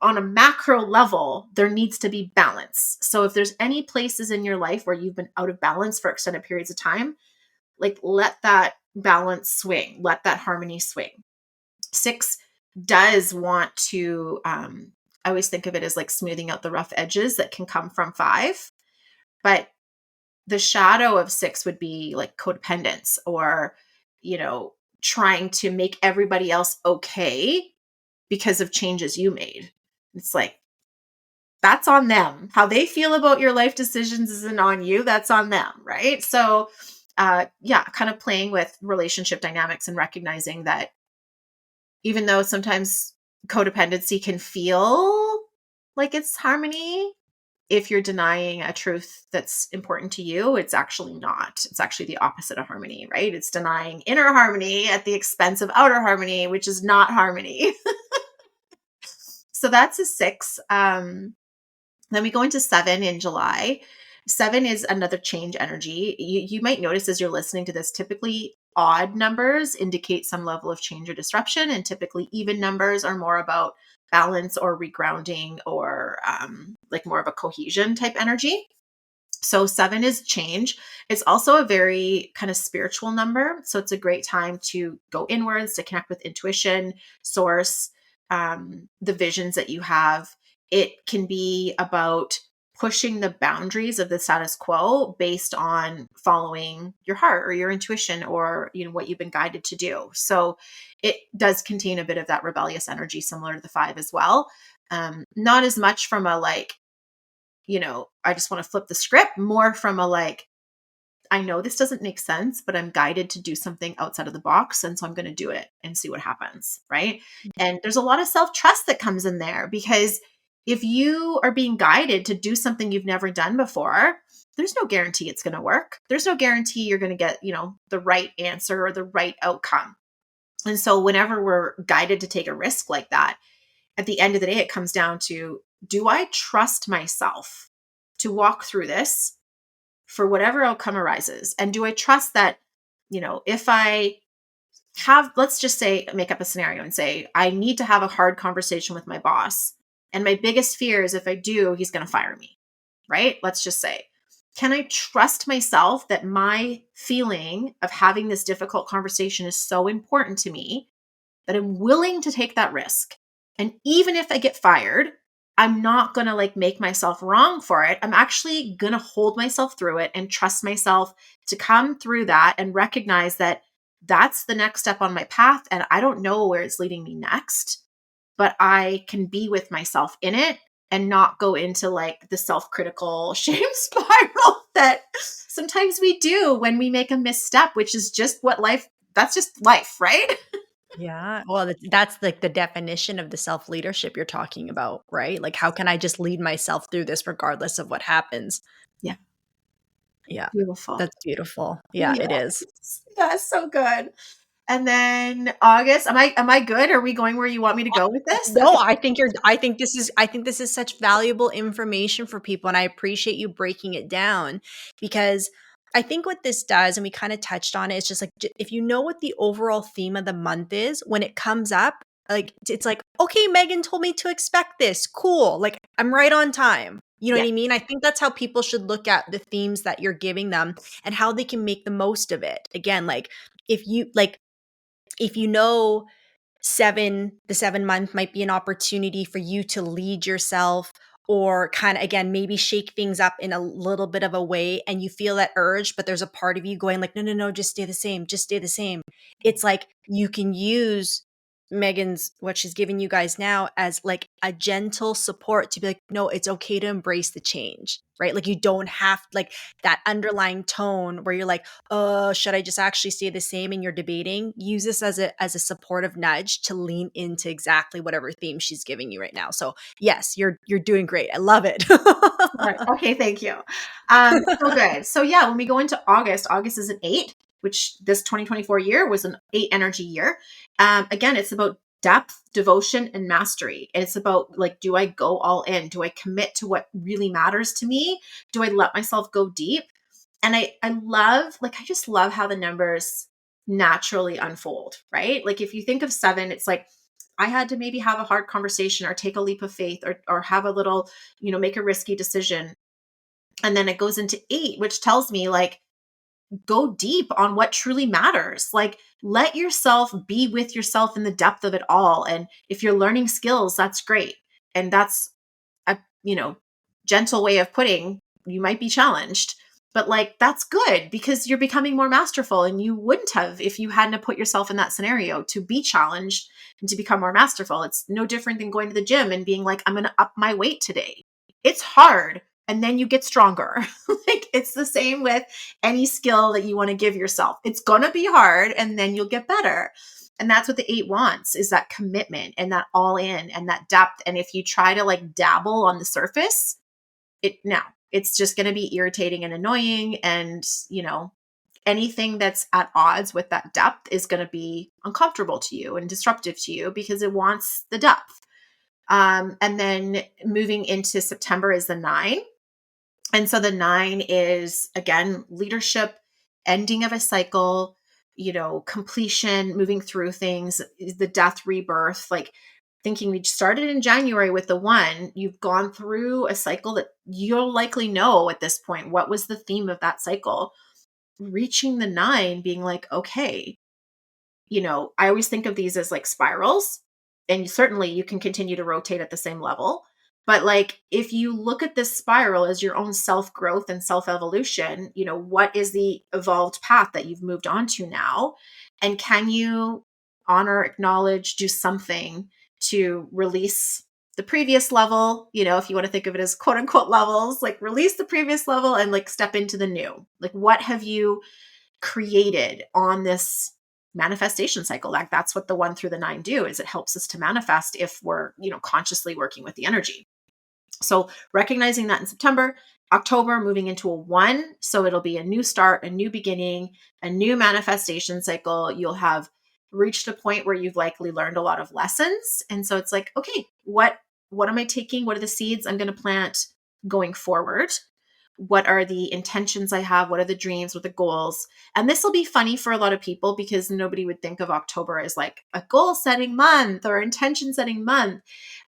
on a macro level, there needs to be balance. So if there's any places in your life where you've been out of balance for extended periods of time, like, let that balance swing, let that harmony swing. 6 does want to, I always think of it as like smoothing out the rough edges that can come from 5. But the shadow of 6 would be like codependence, or, trying to make everybody else okay because of changes you made. It's like, that's on them. How they feel about your life decisions isn't on you. That's on them. Right. So, yeah, kind of playing with relationship dynamics and recognizing that even though sometimes codependency can feel like it's harmony, if you're denying a truth that's important to you, it's actually not. It's actually the opposite of harmony, right? It's denying inner harmony at the expense of outer harmony, which is not harmony. So that's a 6. Then we go into 7 in July. 7 is another change energy. You might notice as you're listening to this, typically odd numbers indicate some level of change or disruption, and typically even numbers are more about balance or regrounding, or like more of a cohesion type energy. So 7 is change. It's also a very kind of spiritual number. So it's a great time to go inwards, to connect with intuition, source, the visions that you have. It can be about pushing the boundaries of the status quo based on following your heart or your intuition, or what you've been guided to do. So it does contain a bit of that rebellious energy, similar to the 5 as well. Not as much from a like, I just want to flip the script, more from a like, I know this doesn't make sense, but I'm guided to do something outside of the box. And so I'm going to do it and see what happens. Right. And there's a lot of self trust that comes in there, because if you are being guided to do something you've never done before, there's no guarantee it's going to work. There's no guarantee you're going to get, the right answer or the right outcome. And so whenever we're guided to take a risk like that, at the end of the day, it comes down to, do I trust myself to walk through this for whatever outcome arises? And do I trust that, if I have, let's just say, make up a scenario and say, I need to have a hard conversation with my boss. And my biggest fear is if I do, he's going to fire me, right? Let's just say, can I trust myself that my feeling of having this difficult conversation is so important to me that I'm willing to take that risk? And even if I get fired, I'm not going to like make myself wrong for it. I'm actually going to hold myself through it and trust myself to come through that and recognize that that's the next step on my path. And I don't know where it's leading me next, but I can be with myself in it and not go into like the self-critical shame spiral that sometimes we do when we make a misstep, which is just that's just life, right? Yeah. Well, that's like the definition of the self-leadership you're talking about, right? Like, how can I just lead myself through this regardless of what happens? Yeah. Yeah. Beautiful. That's beautiful. Yeah, Yeah. it is. That's so good. And then August, am I good? Are we going where you want me to go with this? No, Okay. I think this is such valuable information for people, and I appreciate you breaking it down, because I think what this does, and we kind of touched on it, it's just like, if you know what the overall theme of the month is, when it comes up, like it's like, okay, Megan told me to expect this. Cool. Like, I'm right on time. You know Yeah. what I mean? I think that's how people should look at the themes that you're giving them and how they can make the most of it. Again, if you know the 7 month might be an opportunity for you to lead yourself, or kind of, again, maybe shake things up in a little bit of a way, and you feel that urge, but there's a part of you going like, no, no, no, just stay the same, just stay the same. It's like you can use Megan's, what she's giving you guys now, as like a gentle support to be like, no, it's okay to embrace the change, right? Like, you don't have like that underlying tone where you're like, should I just actually stay the same? And you're debating. Use this as a supportive nudge to lean into exactly whatever theme she's giving you right now. So yes, you're doing great. I love it. Right. Okay, thank you. So good. So yeah, when we go into August, August is an 8, which this 2024 year was an 8 energy year. Again, it's about depth, devotion, and mastery. It's about like, do I go all in? Do I commit to what really matters to me? Do I let myself go deep? And I just love how the numbers naturally unfold, right? Like if you think of 7, it's like, I had to maybe have a hard conversation or take a leap of faith, or have a little, make a risky decision. And then it goes into 8, which tells me like, go deep on what truly matters. Like, let yourself be with yourself in the depth of it all. And if you're learning skills, that's great. And that's a, gentle way of putting, you might be challenged, but like, that's good because you're becoming more masterful, and you wouldn't have if you hadn't have put yourself in that scenario to be challenged and to become more masterful. It's no different than going to the gym and being like, I'm going to up my weight today. It's hard, and then you get stronger. Like, it's the same with any skill that you want to give yourself. It's going to be hard, and then you'll get better. And that's what the 8 wants, is that commitment and that all in and that depth. And if you try to like dabble on the surface, it's just going to be irritating and annoying. And, anything that's at odds with that depth is going to be uncomfortable to you and disruptive to you because it wants the depth. And then moving into September is the 9. And so the 9 is, again, leadership, ending of a cycle, completion, moving through things, the death, rebirth, like thinking we started in January with the 1, you've gone through a cycle that you'll likely know at this point. What was the theme of that cycle? Reaching the 9, being like, okay, I always think of these as like spirals, and certainly you can continue to rotate at the same level. But like, if you look at this spiral as your own self growth and self evolution, what is the evolved path that you've moved on to now? And can you honor, acknowledge, do something to release the previous level? If you want to think of it as quote unquote levels, like release the previous level and like step into the new. Like, what have you created on this manifestation cycle? Like, that's what the 1 through the 9 do, is it helps us to manifest if we're, consciously working with the energy. So recognizing that in September, October, moving into a 1. So it'll be a new start, a new beginning, a new manifestation cycle. You'll have reached a point where you've likely learned a lot of lessons. And so it's like, okay, what am I taking? What are the seeds I'm going to plant going forward? What are the intentions I have? What are the dreams? What are the goals? And this will be funny for a lot of people because nobody would think of October as like a goal setting month or intention setting month.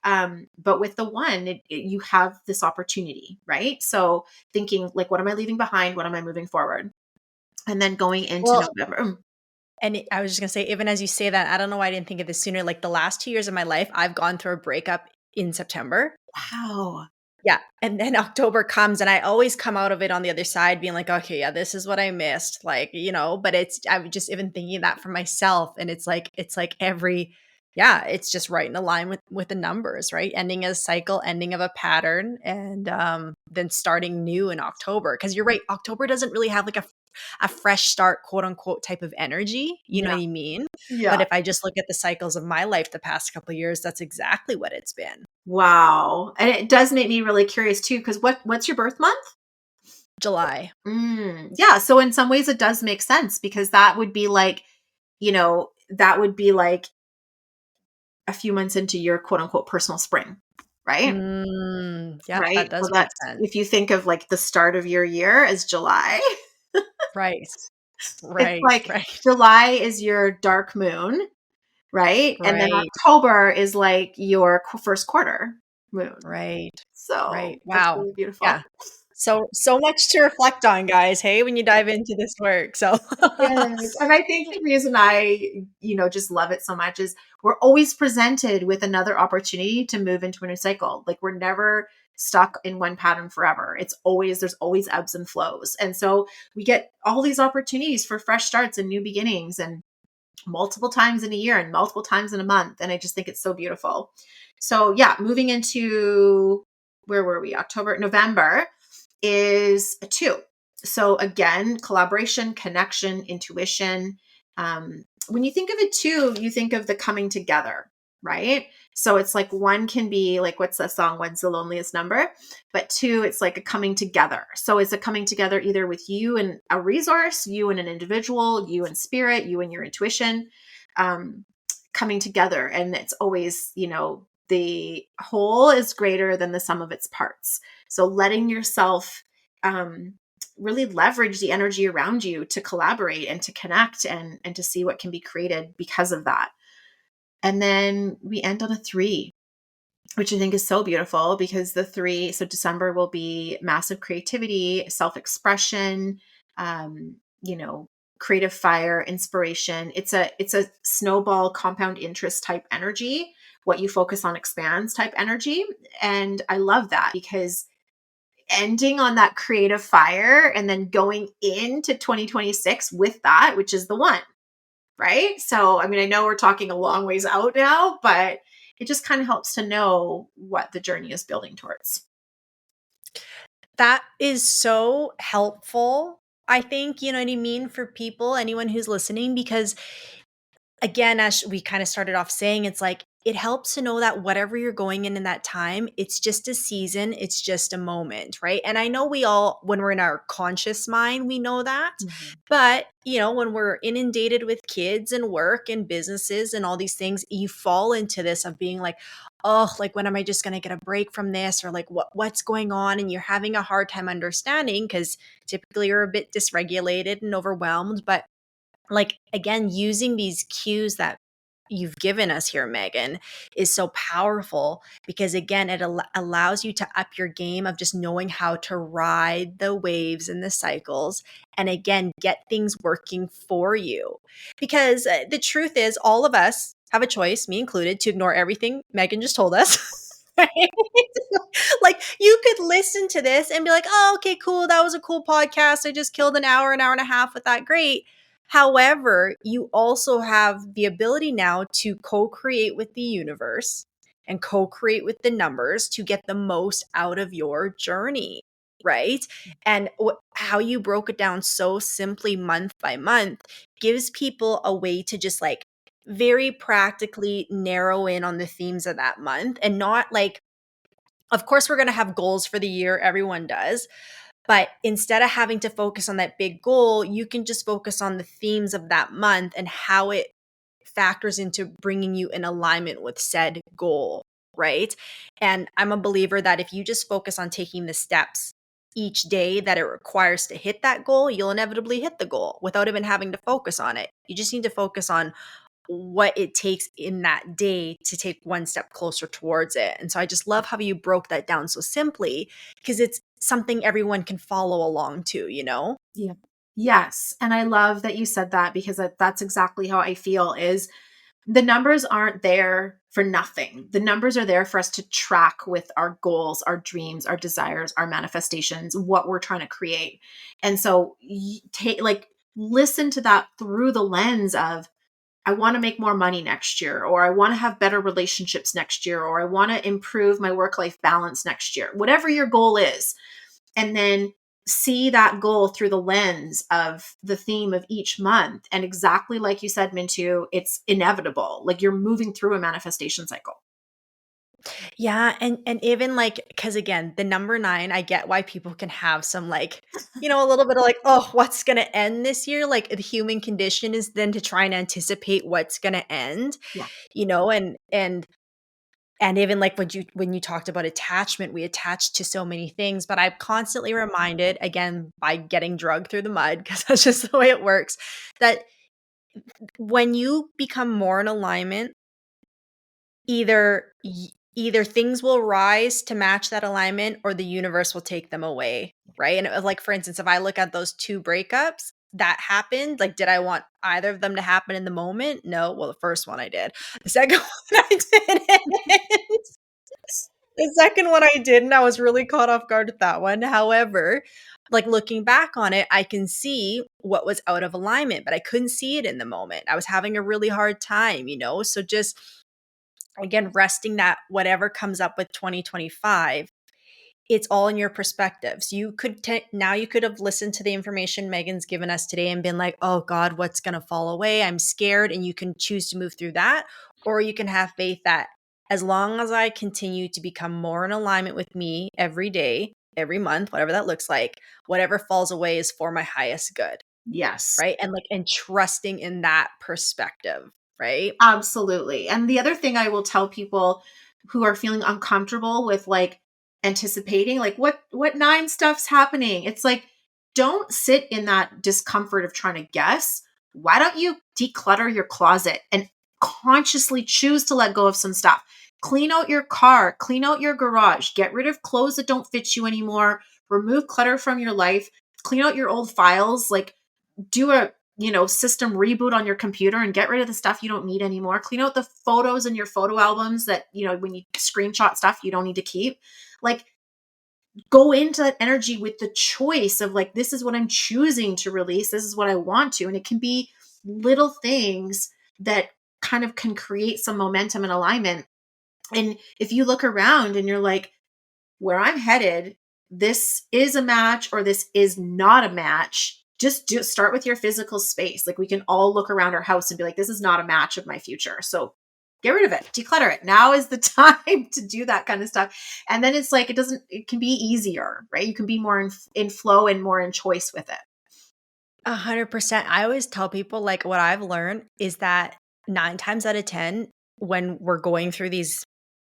But with the one, you have this opportunity, right? So thinking like, what am I leaving behind? What am I moving forward? And then going into Well, November. and I was just gonna say, even as you say that, I don't know why I didn't think of this sooner. Like the last 2 years of my life, I've gone through a breakup in September. Wow. Yeah, and then October comes, and I always come out of it on the other side being like, "Okay, yeah, this is what I missed," like, but I'm just even thinking that for myself, and it's like every yeah, it's just right in a line with the numbers, right? Ending a cycle, ending of a pattern, and, then starting new in October. Because 'cause you're right, October doesn't really have, like, a fresh start, quote, unquote, type of energy, you know Yeah. what I mean? Yeah. But if I just look at the cycles of my life the past couple years, that's exactly what it's been. Wow. And it does make me really curious too, because what's your birth month? July. Yeah. So in some ways it does make sense because that would be like, that would be like a few months into your quote unquote personal spring, right? Yep, that Right. So does make that's sense. if you think of like the start of your year as July, Right. it's Right, like right, July is your dark moon, right? And then right, October is like your first quarter moon. right, So right. that's Wow. really beautiful. Yeah. So much to reflect on, guys, hey, when you dive into this work, so Yes. And I think the reason I, just love it so much is we're always presented with another opportunity to move into a new cycle. Like we're never stuck in one pattern forever. There's always ebbs and flows. And so we get all these opportunities for fresh starts and new beginnings and multiple times in a year and multiple times in a month. And I just think it's so beautiful. So yeah, moving into where were we? November is a two. So again, collaboration, connection, intuition. When you think of it too, you think of the coming together, right? So it's like one can be like, what's the song? When's the loneliest number? But two, it's like a coming together. So it's a coming together either with you and a resource, you and an individual, you and spirit, you and your intuition, um, coming together. And it's always, the whole is greater than the sum of its parts. So letting yourself um, really leverage the energy around you to collaborate and to connect and to see what can be created because of that. And then we end on a three, which I think is so beautiful because the three, so December will be massive creativity, self expression, um, you know, creative fire, inspiration. It's a snowball compound interest type energy. What you focus on expands type energy. And I love that because ending on that creative fire and then going into 2026 with that, which is the one, right? So, I mean, I know we're talking a long ways out now, but it just kind of helps to know what the journey is building towards. that is so helpful, I think, you know what I mean, for people, anyone who's listening, because again, as we kind of started off saying, it's like it helps to know that whatever you're going in that time, it's just a season, it's just a moment, right? And I know we all, when we're in our conscious mind, we know that. Mhm. But, when we're inundated with kids and work and businesses and all these things, you fall into this of being like, oh, like when am I just going to get a break from this? Or like what's going on? And you're having a hard time understanding because typically you're a bit dysregulated and overwhelmed. But like again, using these cues that you've given us here, Megan, is so powerful because again, it allows you to up your game of just knowing how to ride the waves and the cycles, and again, get things working for you. Because the truth is, all of us have a choice, me included, to ignore everything Megan just told us. Right? Like you could listen to this and be like, oh, okay, cool. That was a cool podcast. I just killed an hour and a half with that. Great. However, you also have the ability now to co create with the universe and co create with the numbers to get the most out of your journey. Right. And how you broke it down so simply month by month gives people a way to just like very practically narrow in on the themes of that month and not like, of course, we're going to have goals for the year. Everyone does. But instead of having to focus on that big goal, you can just focus on the themes of that month and how it factors into bringing you in alignment with said goal, right? And I'm a believer that if you just focus on taking the steps each day that it requires to hit that goal, you'll inevitably hit the goal without even having to focus on it. You just need to focus on what it takes in that day to take one step closer towards it. And so I just love how you broke that down so simply because it's something everyone can follow along to, you know? Yeah. Yes. And I love that you said that because that's exactly how I feel is the numbers aren't there for nothing. The numbers are there for us to track with our goals, our dreams, our desires, our manifestations, what we're trying to create. And so take like listen to that through the lens of I want to make more money next year, or I want to have better relationships next year, or I want to improve my work life balance next year, whatever your goal is. And then see that goal through the lens of the theme of each month. And exactly like you said, Mintu, it's inevitable. Like you're moving through a manifestation cycle. Yeah, and even like because again, the number 9, I get why people can have some like, a little bit of like, "Oh, what's gonna end this year?" Like, the human condition is then to try and anticipate what's gonna end, Yeah. and even like when you talked about attachment, we attach to so many things, but I'm constantly reminded, again, by getting drugged through the mud, because that's just the way it works, that when you become more in alignment, either things will rise to match that alignment or the universe will take them away, right? And like for instance, if I look at those 2 breakups that happened, like did I want either of them to happen in the moment? No. Well, the first one I did. The second one I didn't. The second one I didn't. I was really caught off guard with that one. However, like looking back on it, I can see what was out of alignment, but I couldn't see it in the moment. I was having a really hard time. So just again, resting that whatever comes up with 2025, it's all in your perspectives. You could now you could have listened to the information Megan's given us today and been like, "Oh God, what's going to fall away? I'm scared." And you can choose to move through that, or you can have faith that as long as I continue to become more in alignment with me every day, every month, whatever that looks like, whatever falls away is for my highest good, Yes. right? And trusting in that perspective, right? Absolutely. And the other thing I will tell people who are feeling uncomfortable with like anticipating like what 9 stuff's happening. It's like don't sit in that discomfort of trying to guess. Why don't you declutter your closet and consciously choose to let go of some stuff? Clean out your car, clean out your garage, get rid of clothes that don't fit you anymore, remove clutter from your life, clean out your old files, like do a system reboot on your computer and get rid of the stuff you don't need anymore. Clean out the photos in your photo albums that when you screenshot stuff you don't need to keep. Like go into that energy with the choice of like, this is what I'm choosing to release, this is what I want to. And it can be little things that kind of can create some momentum and alignment. And if you look around and you're like, where I'm headed, this is a match or this is not a match. Just start with your physical space. Like we can all look around our house and be like, this is not a match of my future. So get rid of it, declutter it. Now is the time to do that kind of stuff. And then it's like, it can be easier, right? You can be more in flow and more in choice with it. 100%. I always tell people like what I've learned is that 9 times out of 10, when we're going through these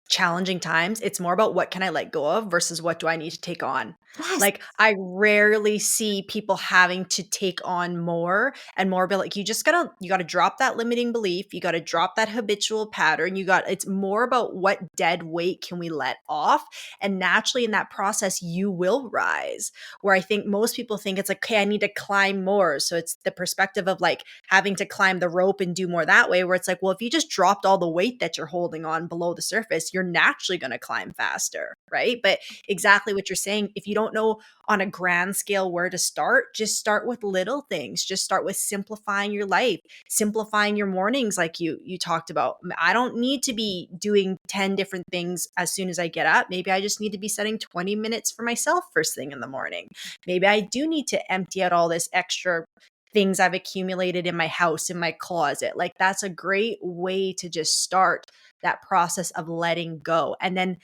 challenging times, it's more about what can I let go of versus what do I need to take on. Yes. Like I rarely see people having to take on more and more, but like you gotta drop that limiting belief. You gotta drop that habitual pattern. It's more about what dead weight can we let off. And naturally in that process, you will rise where I think most people think it's like, okay, I need to climb more. So it's the perspective of like having to climb the rope and do more that way, where it's like, well, if you just dropped all the weight that you're holding on below the surface, you're naturally going to climb faster. Right. But exactly what you're saying, if you don't know on a grand scale where to start, just start with little things. Just start with simplifying your life, simplifying your mornings, like you talked about. I don't need to be doing 10 different things as soon as I get up. Maybe I just need to be setting 20 minutes for myself first thing in the morning. Maybe I do need to empty out all this extra things I've accumulated in my house, in my closet. Like that's a great way to just start that process of letting go. And then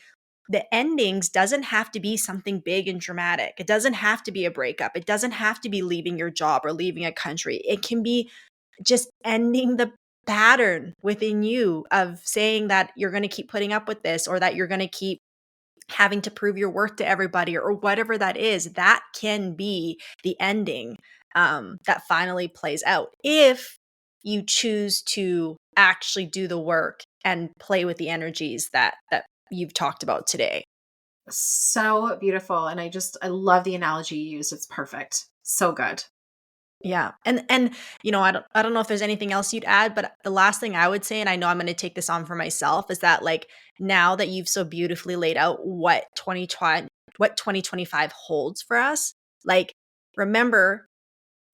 the endings doesn't have to be something big and dramatic. It doesn't have to be a breakup. It doesn't have to be leaving your job or leaving a country. It can be just ending pattern within you of saying that you're going to keep putting up with this, or that you're going to keep having to prove your worth to everybody, or whatever that is, that can be the ending that finally plays out if you choose to actually do the work and play with the energies that you've talked about today. So beautiful. And I love the analogy you used. It's perfect. So good. Yeah. And I don't know if there's anything else you'd add, but the last thing I would say, and I know I'm going to take this on for myself, is that like now that you've so beautifully laid out what 2025 holds for us, like remember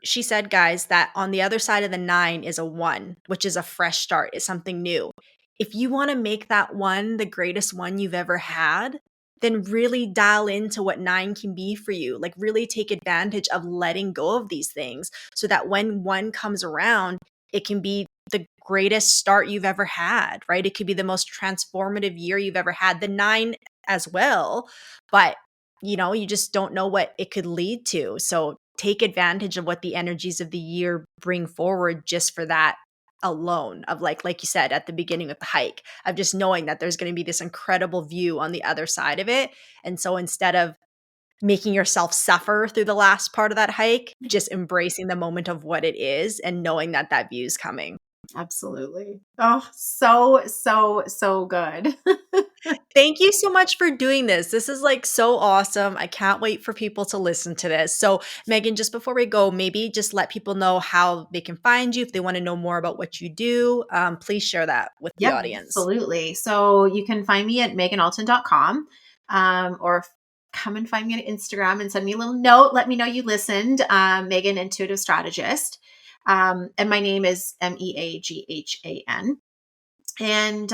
she said, guys, that on the other side of the 9 is a 1, which is a fresh start, is something new. If you want to make that 1 the greatest one you've ever had, then really dial into what 9 can be for you. Like, really take advantage of letting go of these things so that when 1 comes around, it can be the greatest start you've ever had, right? It could be the most transformative year you've ever had. The 9 as well, but you just don't know what it could lead to. So take advantage of what the energies of the year bring forward just for that alone, of like you said at the beginning of the hike, of just knowing that there's going to be this incredible view on the other side of it. And so instead of making yourself suffer through the last part of that hike, just embracing the moment of what it is and knowing that that view is coming. Absolutely. Oh, so, so, so good. Thank you so much for doing this. This is like so awesome. I can't wait for people to listen to this. So, Meaghan, just before we go, maybe just let people know how they can find you if they want to know more about what you do. Please share that with the Yeah, audience. absolutely. So you can find me at meaghanalton.com, or come and find me on Instagram and send me a little note. Let me know you listened. Meaghan, Intuitive Strategist. And my name is Meaghan. And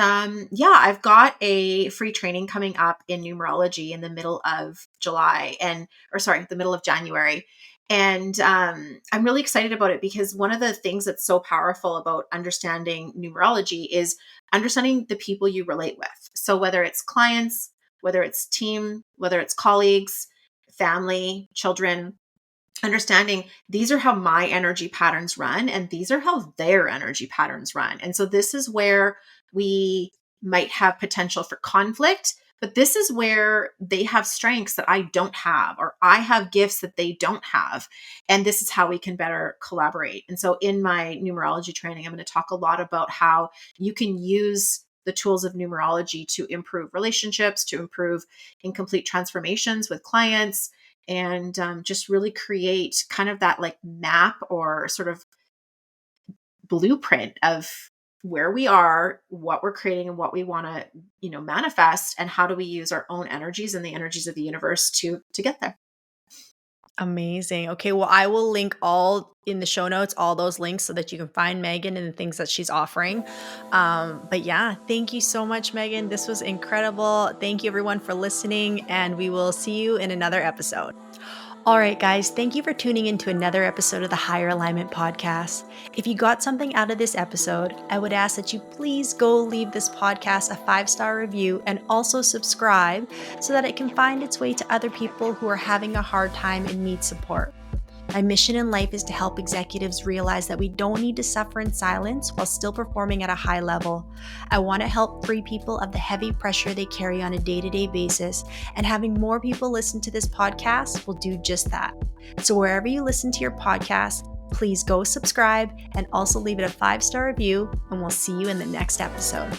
yeah, I've got a free training coming up in numerology in the middle of the middle of January. And I'm really excited about it because one of the things that's so powerful about understanding numerology is understanding the people you relate with. So whether it's clients, whether it's team, whether it's colleagues, family, children, understanding these are how my energy patterns run and these are how their energy patterns run. And so this is where we might have potential for conflict, but this is where they have strengths that I don't have, or I have gifts that they don't have. And this is how we can better collaborate. And so in my numerology training, I'm going to talk a lot about how you can use the tools of numerology to improve relationships, to improve incomplete transformations with clients, and just really create kind of that like map or sort of blueprint of where we are, what we're creating, and what we want to, manifest, and how do we use our own energies and the energies of the universe to get there. Amazing. Okay, well, I will link all in the show notes, all those links so that you can find Meaghan and the things that she's offering. But yeah, thank you so much, Meaghan. This was incredible. Thank you, everyone, for listening, and we will see you in another episode. All right, guys, thank you for tuning into another episode of the Higher Alignment Podcast. If you got something out of this episode, I would ask that you please go leave this podcast a 5-star review and also subscribe so that it can find its way to other people who are having a hard time and need support. My mission in life is to help executives realize that we don't need to suffer in silence while still performing at a high level. I want to help free people of the heavy pressure they carry on a day-to-day basis, and having more people listen to this podcast will do just that. So wherever you listen to your podcast, please go subscribe and also leave it a 5-star review, and we'll see you in the next episode.